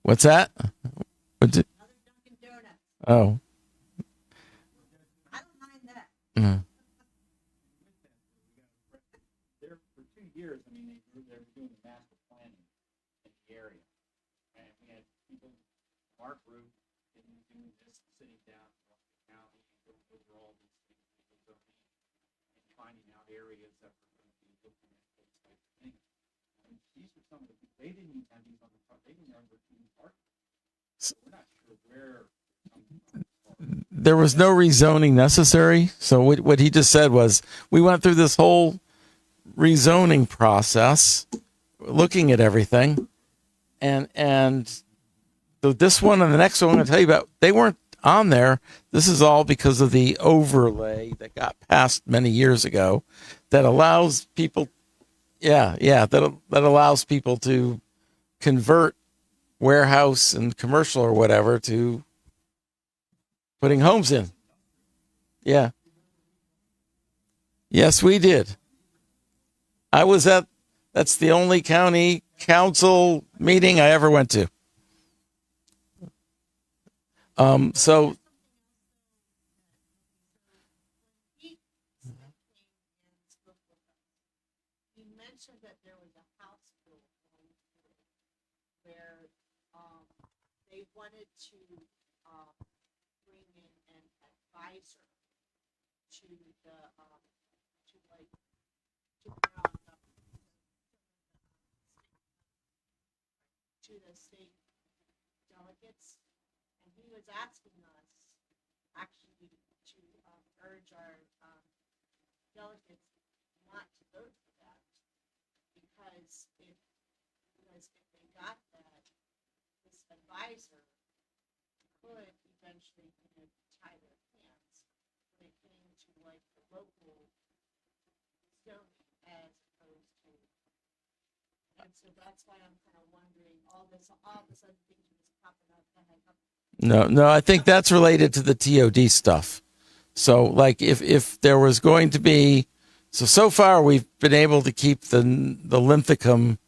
What's that? Oh. I don't mind that. Mm. There for 2 years, I mean, they were doing the master planning in the area, and we had people from our group doing this, sitting down across the county, going over all these things, and finding out areas that were going to be looking at those type of things. I mean, these were some of the people, they didn't even have these on the front, they didn't have their team park. So we're not sure where. There was no rezoning necessary. So what he just said was we went through this whole rezoning process, looking at everything, and this one and the next one I'm going to tell you about, they weren't on there. This is all because of the overlay that got passed many years ago that allows people, that allows people to convert warehouse and commercial or whatever to putting homes in. Yeah. Yes, we did. I was that's the only county council meeting I ever went to. So You mentioned that there was a house bill going through where they wanted to bring in an advisor to the to like to the state delegates, and he was asking us actually to urge our delegates not to vote for that because if they got that, this advisor could eventually tie their hands when it came to like the local zoning as opposed to. And so that's why I'm kind of wondering all this other things are just popping up. no, I think that's related to the TOD stuff. So like if there was going to be, so far we've been able to keep the Linthicum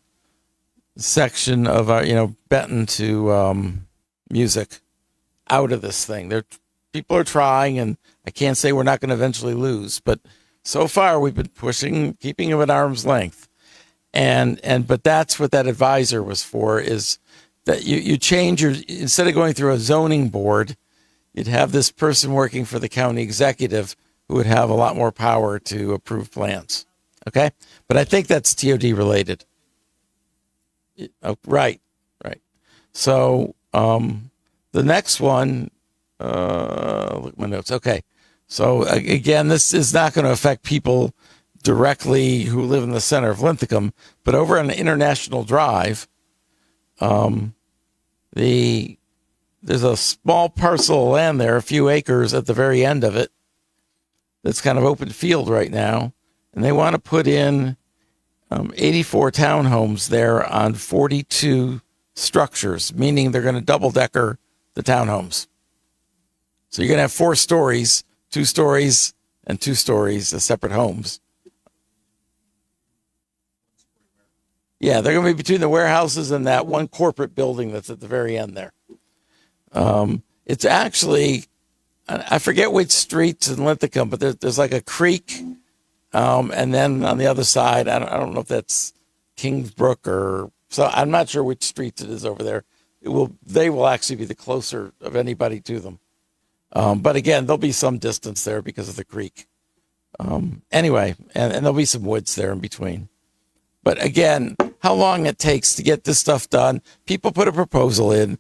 section of our, Benton to music out of this thing. People are trying, and I can't say we're not going to eventually lose, but so far we've been pushing, keeping them at arm's length. But that's what that advisor was for, is that you change instead of going through a zoning board, you'd have this person working for the county executive who would have a lot more power to approve plans. Okay. But I think that's TOD related. Oh, right. So, the next one, look at my notes. Okay. So again, this is not going to affect people directly who live in the center of Linthicum, but over on the International Drive, there's a small parcel of land there, a few acres at the very end of it, that's kind of open field right now, and they want to put in 84 townhomes there on 42 structures, meaning they're going to double decker the townhomes. So you're going to have 4 stories, 2 stories, and 2 stories as separate homes. Yeah, they're going to be between the warehouses and that one corporate building that's at the very end there. It's actually, I forget which streets in Linthicum, but there's like a creek, and then on the other side, I don't know if that's Kingsbrook or so. I'm not sure which streets it is over there. They will actually be the closer of anybody to them. But again, there'll be some distance there because of the creek. Anyway, and there'll be some woods there in between. But again, how long it takes to get this stuff done. People put a proposal in,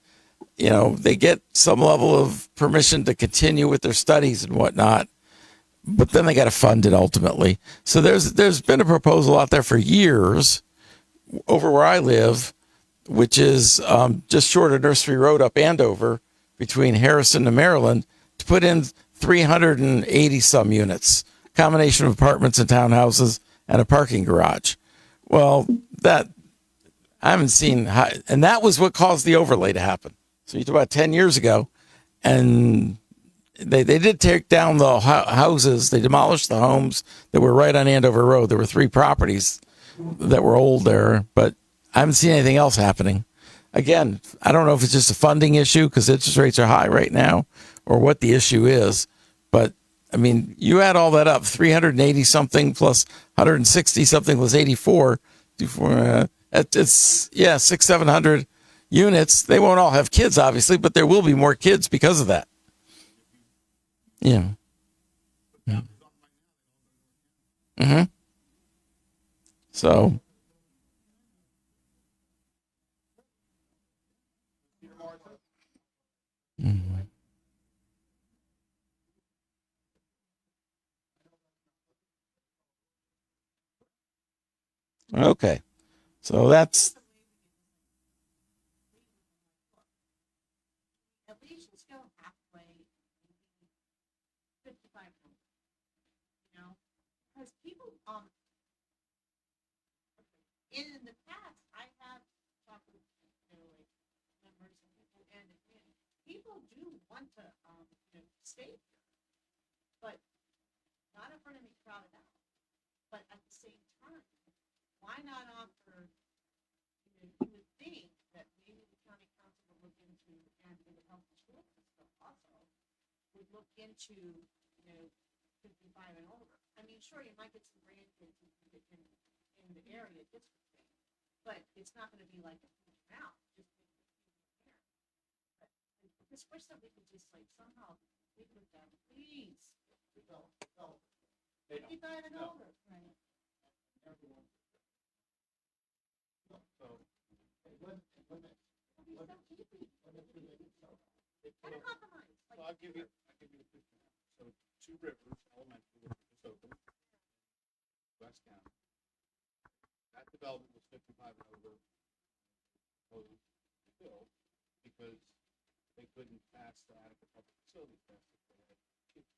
they get some level of permission to continue with their studies and whatnot, but then they got to fund it ultimately. So there's been a proposal out there for years over where I live, which is just short of Nursery Road up Andover between Harrison and Maryland, to put in 380 some units, combination of apartments and townhouses and a parking garage. Well, I haven't seen, and that was what caused the overlay to happen. So you talk about 10 years ago, and they did take down the houses. They demolished the homes that were right on Andover Road. There were 3 properties that were old there, but I haven't seen anything else happening. Again, I don't know if it's just a funding issue because interest rates are high right now or what the issue is. But I mean, you add all that up, 380 something plus 160 something plus 84. It's, yeah, 700 units. They won't all have kids, obviously, but there will be more kids because of that. Yeah. Mm-hmm. So. Mhm. Okay. So that's, At least just go halfway, 55, because people, in the past, I have talked with, like, members and people, and people do want to, stay, but not in front of me crowded out. But at the same time, why not offer, you would think that maybe the county council would look into, and with the help of school system also, would look into, 55 and older. I mean, sure, you might get some grandkids in the area district thing, but it's not gonna be like a huge amount, just maybe a few here. But I just wish that we could just like somehow leave it with them, please. No. 55 and older. Right. Kind of compromise. So I'll give you a quick example. So Two Rivers Elementary, which is open, West County. That development was 55 and over, proposed to build because they couldn't pass the adequate public facilities test if they had kids.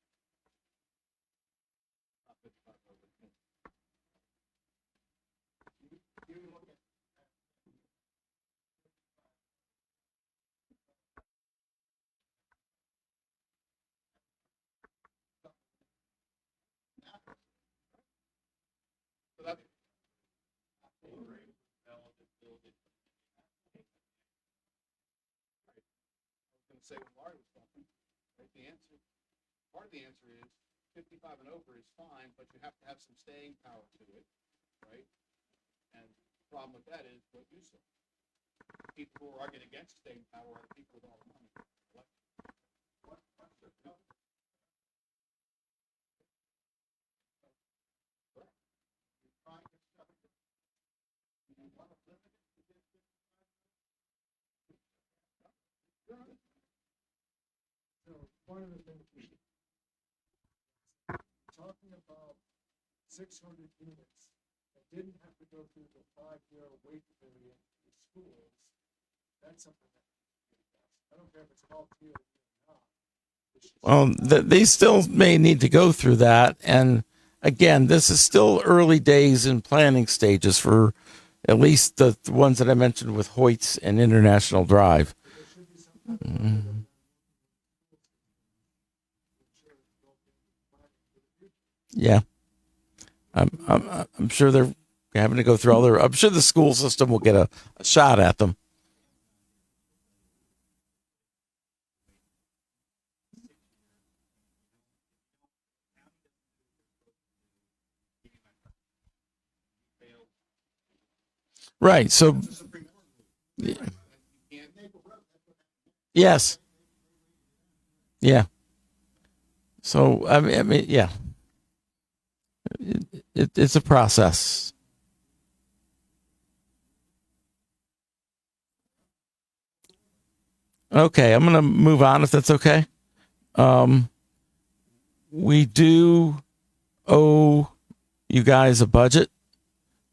Not 55 and over. You look at so that's relative building. I was going to say when Laurie was talking, right? Part of the answer is 55 and over is fine, but you have to have some staying power to it, right? And the problem with that is what you said. People who are arguing against staying power are the people with all the money. So one of the things we talking about 600 units that didn't have to go through the 5-year wait period for schools. That's something that I don't care if it's called TOD or not. well, they still may need to go through that. And again, this is still early days in planning stages for at least the ones that I mentioned with Hoyts and International Drive. Mhm. Yeah. I'm sure they're having to go through all their, I'm sure the school system will get a shot at them. Right. So, yes. Yeah. So, I mean, yeah, it's a process. Okay. I'm going to move on if that's okay. Um, we do owe you guys a budget.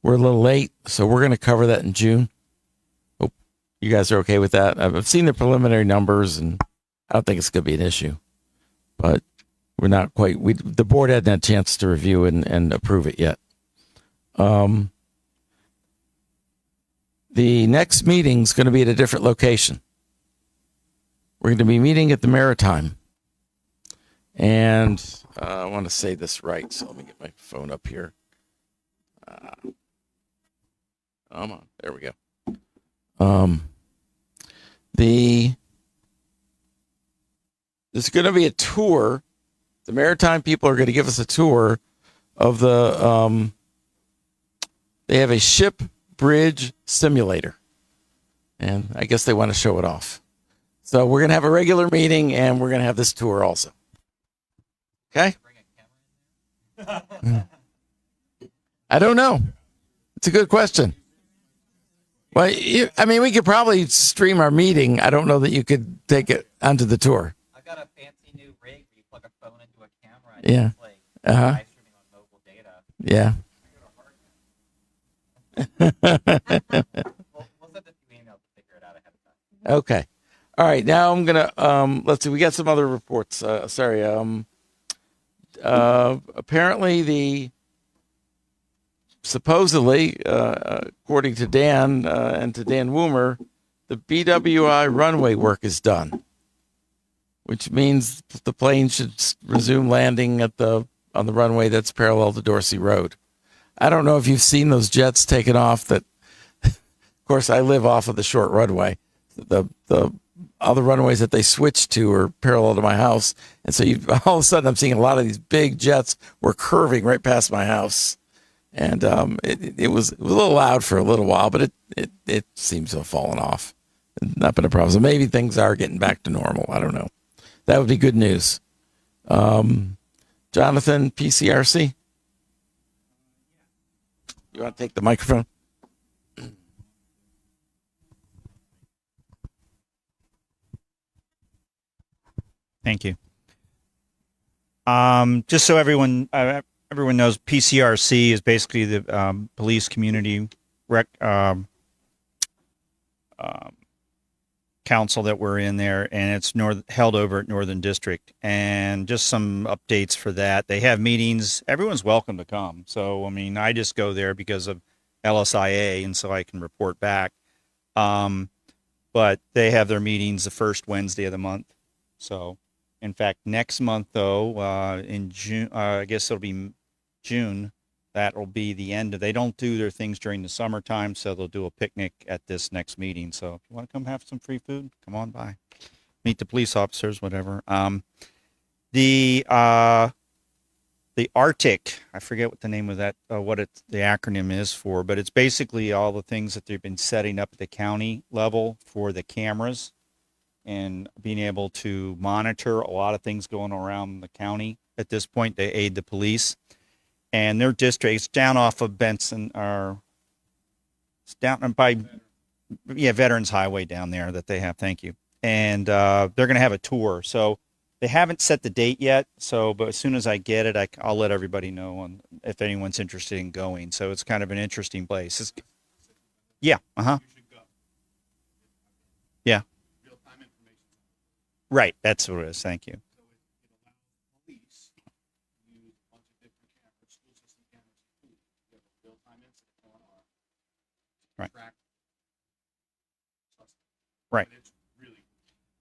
We're a little late, so we're going to cover that in June. Hope you guys are okay with that. I've seen the preliminary numbers, and I don't think it's going to be an issue. But we're not quite. The board hadn't had a chance to review and approve it yet. The next meeting's going to be at a different location. We're going to be meeting at the Maritime. And I want to say this right, so let me get my phone up here. Come on, there we go. There's going to be a tour. The Maritime people are going to give us a tour of the. They have a ship bridge simulator, and I guess they want to show it off. So we're going to have a regular meeting, and we're going to have this tour also. Okay. I don't know. It's a good question. Well, I mean, we could probably stream our meeting. I don't know that you could take it onto the tour. I've got a fancy new rig where you plug a phone into a camera and Yeah. it's like live streaming on mobile data. Yeah. We'll send a few emails to figure it out ahead of time. Okay. All right. Now I'm gonna let's see. We got some other reports. Apparently supposedly, according to Dan and to Dan Woomer, the BWI runway work is done, which means the plane should resume landing on the runway that's parallel to Dorsey Road. I don't know if you've seen those jets taken off. That, of course, I live off of the short runway. The other runways that they switched to are parallel to my house, and so all of a sudden I'm seeing a lot of these big jets were curving right past my house. And it was a little loud for a little while, but it seems to have fallen off. Not been a problem. So maybe things are getting back to normal. I don't know. That would be good news. Jonathan, PCRC? You want to take the microphone? Thank you. Just so everyone knows, PCRC is basically the police community council that we're in there, and it's held over at Northern District. And just some updates for that. They have meetings. Everyone's welcome to come. So, I mean, I just go there because of LSIA, and so I can report back. But they have their meetings the first Wednesday of the month. So, in fact, next month, though, in June, I guess it'll be June, that will be the end of. They don't do their things during the summertime, so they'll do a picnic at this next meeting. So if you want to come have some free food, come on by. Meet the police officers, whatever. The Arctic, I forget what the name of that, the acronym is for, but it's basically all the things that they've been setting up at the county level for the cameras and being able to monitor a lot of things going around the county. At this point, they aid the police. And their districts down off of Benson it's down by, Veterans Highway down there that they have. Thank you. And they're going to have a tour. So they haven't set the date yet. So, but as soon as I get it, I'll let everybody know if anyone's interested in going. So it's kind of an interesting place. Yeah. Yeah. Right. That's what it is. Thank you. Right.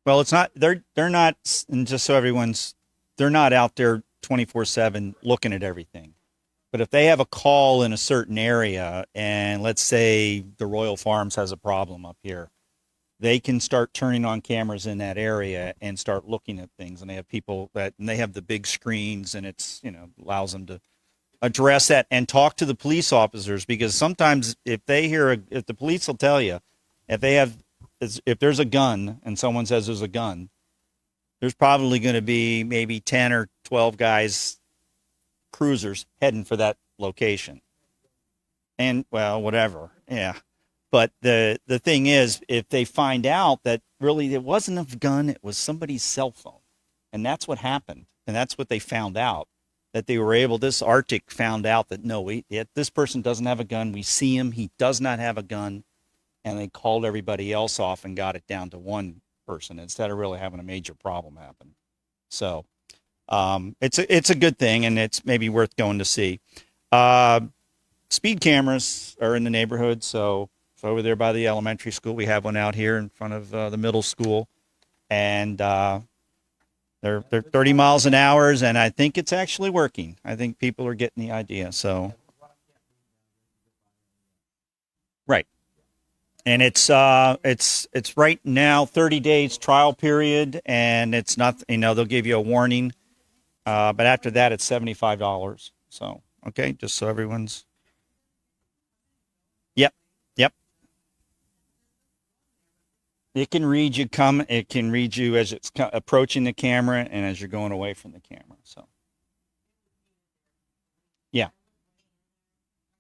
Well, it's not. They're not. And just so they're not out there 24/7 looking at everything. But if they have a call in a certain area, and let's say the Royal Farms has a problem up here, they can start turning on cameras in that area and start looking at things. And they have people and they have the big screens, and it's allows them to address that and talk to the police officers, because sometimes if the police will tell you if there's a gun and someone says there's a gun, there's probably going to be maybe 10 or 12 guys, cruisers, heading for that location. And well, whatever. Yeah. But the thing is, if they find out that really it wasn't a gun, it was somebody's cell phone. And that's what happened. And that's what they found out. That they were able, this Arctic found out that no, this person doesn't have a gun. We see him. He does not have a gun. And they called everybody else off and got it down to one person instead of really having a major problem happen. So it's a good thing, and it's maybe worth going to see. Speed cameras are in the neighborhood. So So over there by the elementary school, we have one out here in front of the middle school, and they're 30 miles an hour, and I think it's actually working. I think people are getting the idea. So, right, and it's right now 30 days trial period, and it's not, they'll give you a warning, but after that it's $75. So okay, just so everyone's. Yep, yep. It can read you It can read you as it's approaching the camera and as you're going away from the camera. So, yeah.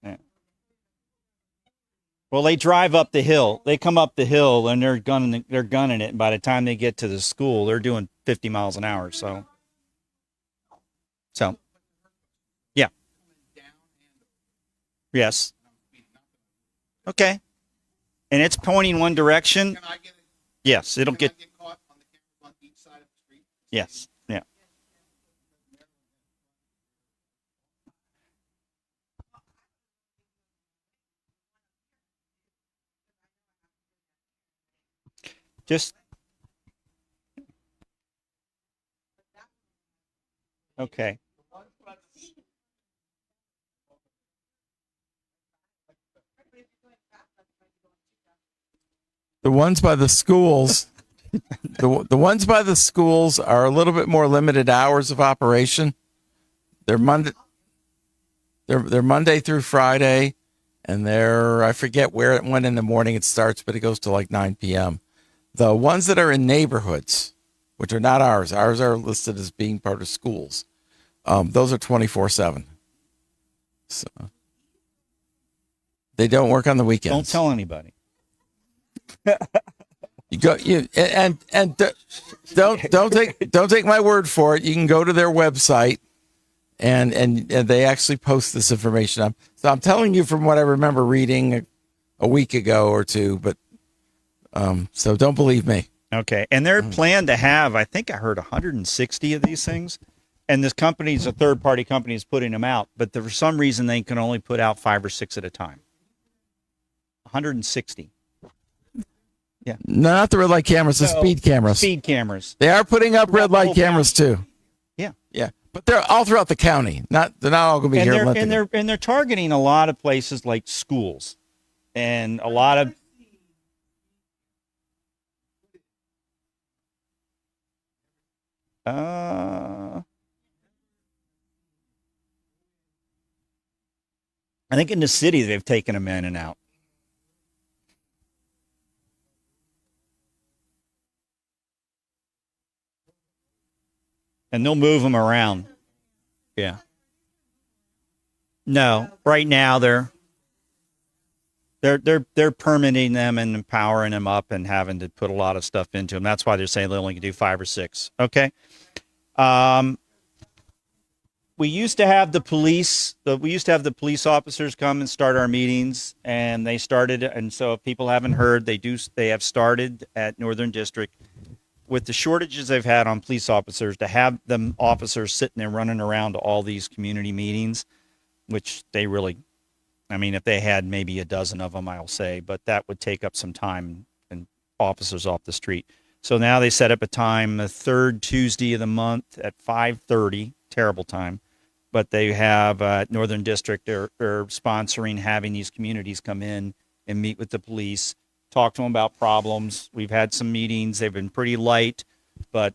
Yeah. Well, they drive up the hill. They come up the hill and they're gunning it. And by the time they get to the school, they're doing 50 miles an hour. So, yeah. Yes. Okay. And it's pointing one direction. Can I get it? Yes, it'll Can I get. get caught on the cameras on each side of the street? Yes. Yeah. Just okay. The ones by the schools, the ones by the schools are a little bit more limited hours of operation. They're Monday. They're Monday through Friday, and I forget when in the morning it starts, but it goes to like 9 p.m. The ones that are in neighborhoods, which are not ours are listed as being part of schools. Those are 24/7. So they don't work on the weekends. Don't tell anybody. You go don't take my word for it. You can go to their website and they actually post this information. I'm telling you from what I remember reading a week ago or two, but so don't believe me. Okay. And they're planned to have, I think I heard 160 of these things. And this company's a third party company is putting them out, but for some reason they can only put out 5 or 6 at a time. 160. Yeah. Not the red light cameras, the speed cameras. Speed cameras. They are putting up red light cameras too. Yeah. Yeah. But they're all throughout the county. They're not all going to be here. And they're targeting a lot of places like schools and a lot of. I think in the city they've taken them in and out. And they'll move them around. Yeah. No, right now they're permitting them and empowering them up and having to put a lot of stuff into them. That's why they're saying they only can do 5 or 6. Okay. We used to have the police officers come and start our meetings, and they started. And so if people haven't heard, they have started at Northern District. With the shortages they've had on police officers, to have them officers sitting there running around to all these community meetings, which they really, I mean, if they had maybe a dozen of them, I'll say, but that would take up some time and officers off the street. So now they set up a time, the third Tuesday of the month at 5:30, terrible time, but they have Northern District, they're sponsoring having these communities come in and meet with the police, talk to them about problems. We've had some meetings. They've been pretty light, but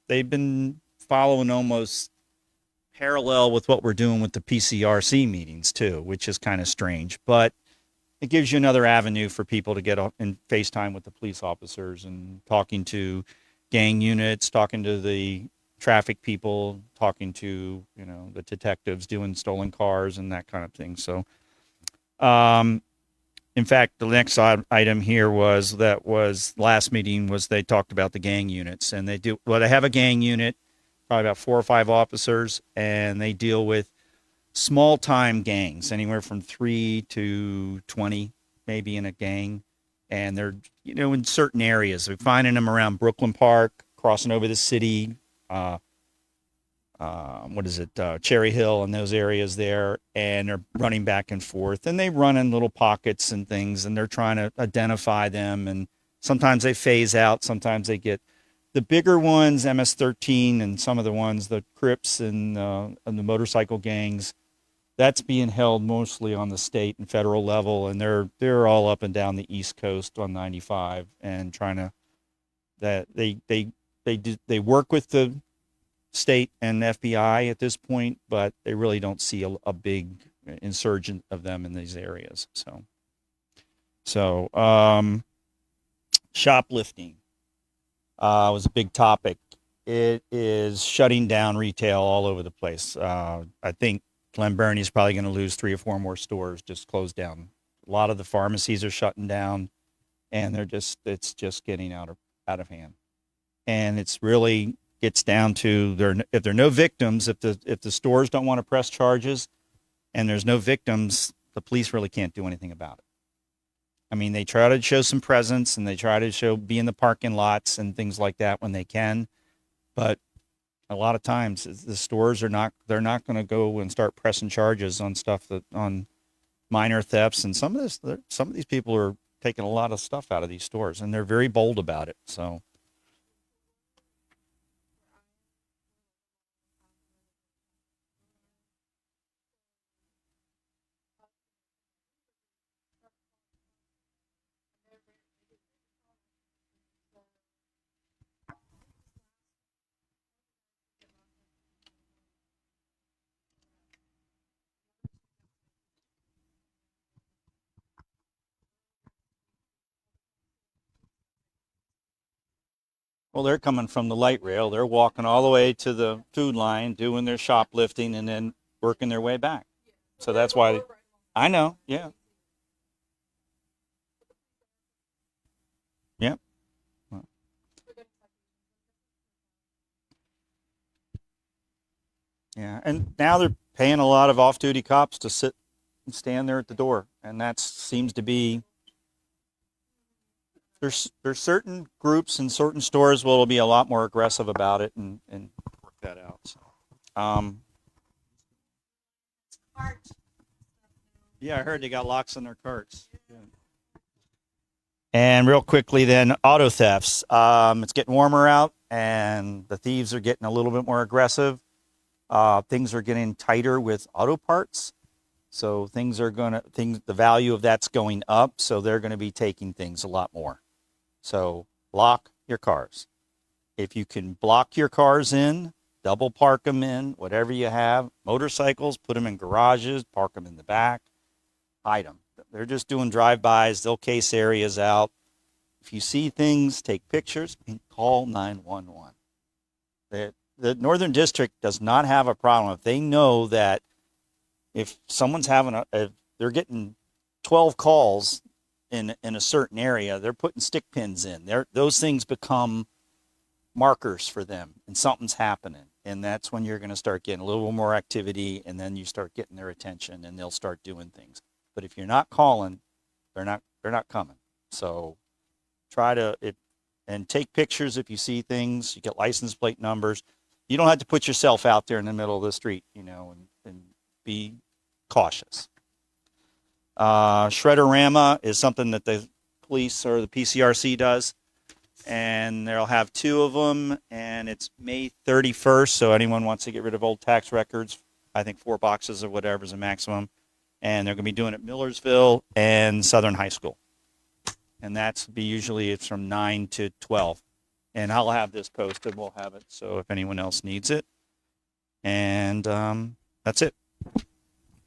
they've been following almost parallel with what we're doing with the PCRC meetings too, which is kind of strange. But it gives you another avenue for people to get in FaceTime with the police officers and talking to gang units, talking to the traffic people, talking to, the detectives doing stolen cars and that kind of thing. So, in fact, the next item here was last meeting was they talked about the gang units, and they have a gang unit, probably about 4 or 5 officers, and they deal with small time gangs, anywhere from 3 to 20, maybe in a gang. And they're, in certain areas. We're finding them around Brooklyn Park, crossing over the city, Cherry Hill and those areas there, and they're running back and forth, and they run in little pockets and things, and they're trying to identify them, and sometimes they phase out, sometimes they get the bigger ones, MS-13, and some of the ones, the Crips and the motorcycle gangs. That's being held mostly on the state and federal level, and they're all up and down the East Coast on 95 and trying to that they work with the state and FBI at this point, but they really don't see a big insurgent of them in these areas. So shoplifting was a big topic. It is shutting down retail all over the place. I think Glen Burnie is probably going to lose 3 or 4 more stores, just closed down. A lot of the pharmacies are shutting down, and it's just getting out of hand. And it's really gets down to if there are no victims, if the stores don't want to press charges, and there's no victims, the police really can't do anything about it. I mean, they try to show some presence, and they try to be in the parking lots and things like that when they can, but a lot of times the stores they're not going to go and start pressing charges on stuff on minor thefts, and some of these people are taking a lot of stuff out of these stores, and they're very bold about it. So. Well, they're coming from the light rail. They're walking all the way to the food line, doing their shoplifting, and then working their way back. So that's why I know. Yeah. Yep. Yeah. And now they're paying a lot of off-duty cops to sit and stand there at the door, and that seems to be there's certain groups and certain stores will be a lot more aggressive about it and work that out. So, Cart. yeah, I heard they got locks on their carts. Yeah. And real quickly, then auto thefts. It's getting warmer out, and the thieves are getting a little bit more aggressive. Things are getting tighter with auto parts, so the value of that's going up. So they're going to be taking things a lot more. So lock your cars. If you can block your cars in, double park them in, whatever you have. Motorcycles, put them in garages, park them in the back, hide them. They're just doing drive-bys. They'll case areas out. If you see things, take pictures and call 911. The Northern District does not have a problem. If they know that if someone's if they're getting 12 calls in a certain area, they're putting stick pins in. Those things become markers for them, and something's happening. And that's when you're going to start getting a little more activity, and then you start getting their attention, and they'll start doing things. But if you're not calling, they're not coming. So and take pictures if you see things. You get license plate numbers. You don't have to put yourself out there in the middle of the street, and be cautious. Shredder-rama is something that the police or the PCRC does, and they'll have 2 of them, and it's May 31st, so anyone wants to get rid of old tax records, I think 4 boxes or whatever is a maximum, and they're going to be doing it at Millersville and Southern High School, and it's from 9 to 12, and I'll have this posted. We'll have it, so if anyone else needs it, and that's it.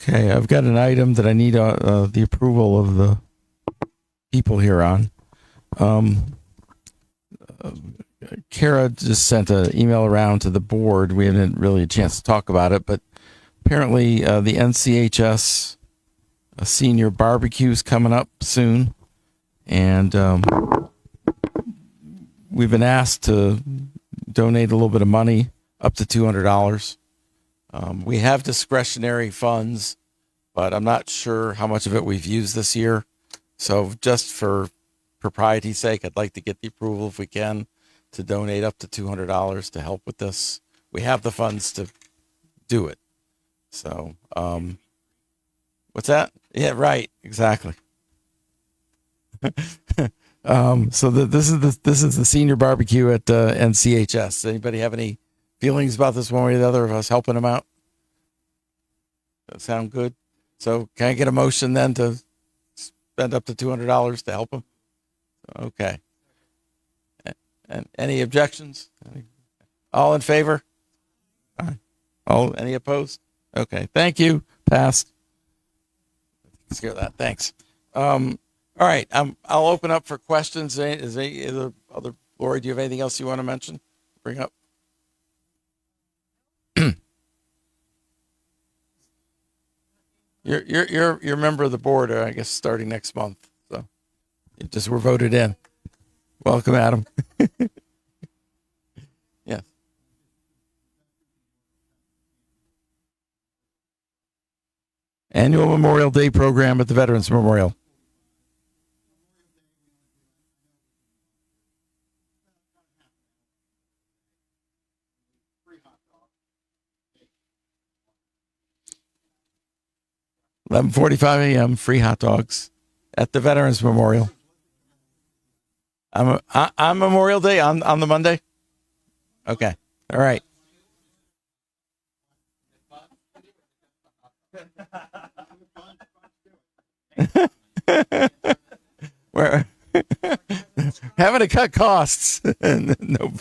Okay, I've got an item that I need the approval of the people here on. Kara just sent an email around to the board. We haven't really a chance to talk about it, but apparently the NCHS senior barbecue is coming up soon, and we've been asked to donate a little bit of money, up to $200. We have discretionary funds, but I'm not sure how much of it we've used this year. So just for propriety's sake, I'd like to get the approval, if we can, to donate up to $200 to help with this. We have the funds to do it. So, what's that? Yeah, right. Exactly. This is the senior barbecue at NCHS. Anybody have any feelings about this one way or the other of us helping them out? That sound good? So can I get a motion then to spend up to $200 to help them? Okay. And any objections? All in favor? All any opposed? Okay. Thank you. Passed. Let's hear that. Thanks. All right. I'll open up for questions. Is there other Lori? Do you have anything else you want to mention? Bring up. You're a member of the board, I guess, starting next month. So you just were voted in. Welcome, Adam. Yes. Annual Memorial Day program at the Veterans Memorial. $11:45 a.m. Free hot dogs at the Veterans Memorial. On Memorial Day on the Monday. Okay. All right. We're having to cut costs. No. Anybody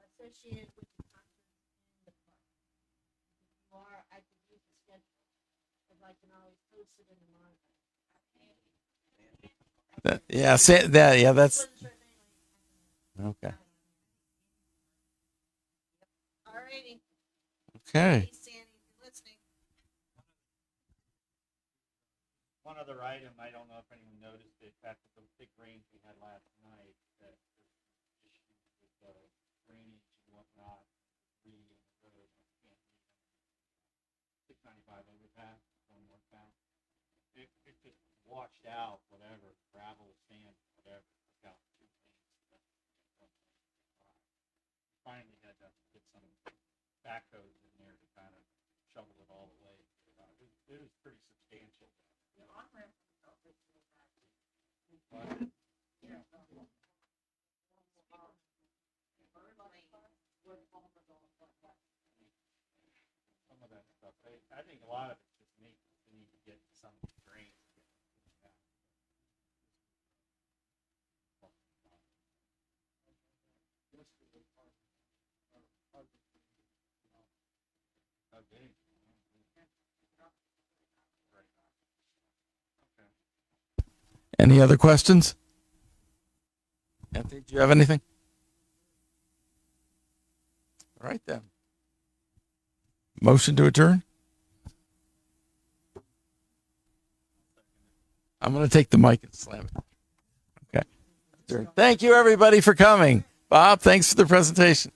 associated with the conference in the park? If you are, I could use the schedule, because I can always post it in the monitor. That's okay. Alrighty. Okay. Hey, Sandy, if you're listening. One other item, I don't know if anyone noticed it, after the big rains we had last night, that there's issues with drainage and whatnot, the road, can't even, 695 overpass, going northbound. It just washed out, whatever, gravel, sand, whatever, took out 2 lanes. Finally had to get some backhoes in there to kind of shovel it all away. It was pretty substantial. But, yeah. Some of that stuff, I think a lot of it's just me. We need to get some drains. Okay. Any other questions? Anthony, do you have anything? All right then. Motion to adjourn. I'm going to take the mic and slam it. Okay. Adjourn. Thank you, everybody, for coming. Bob, thanks for the presentation.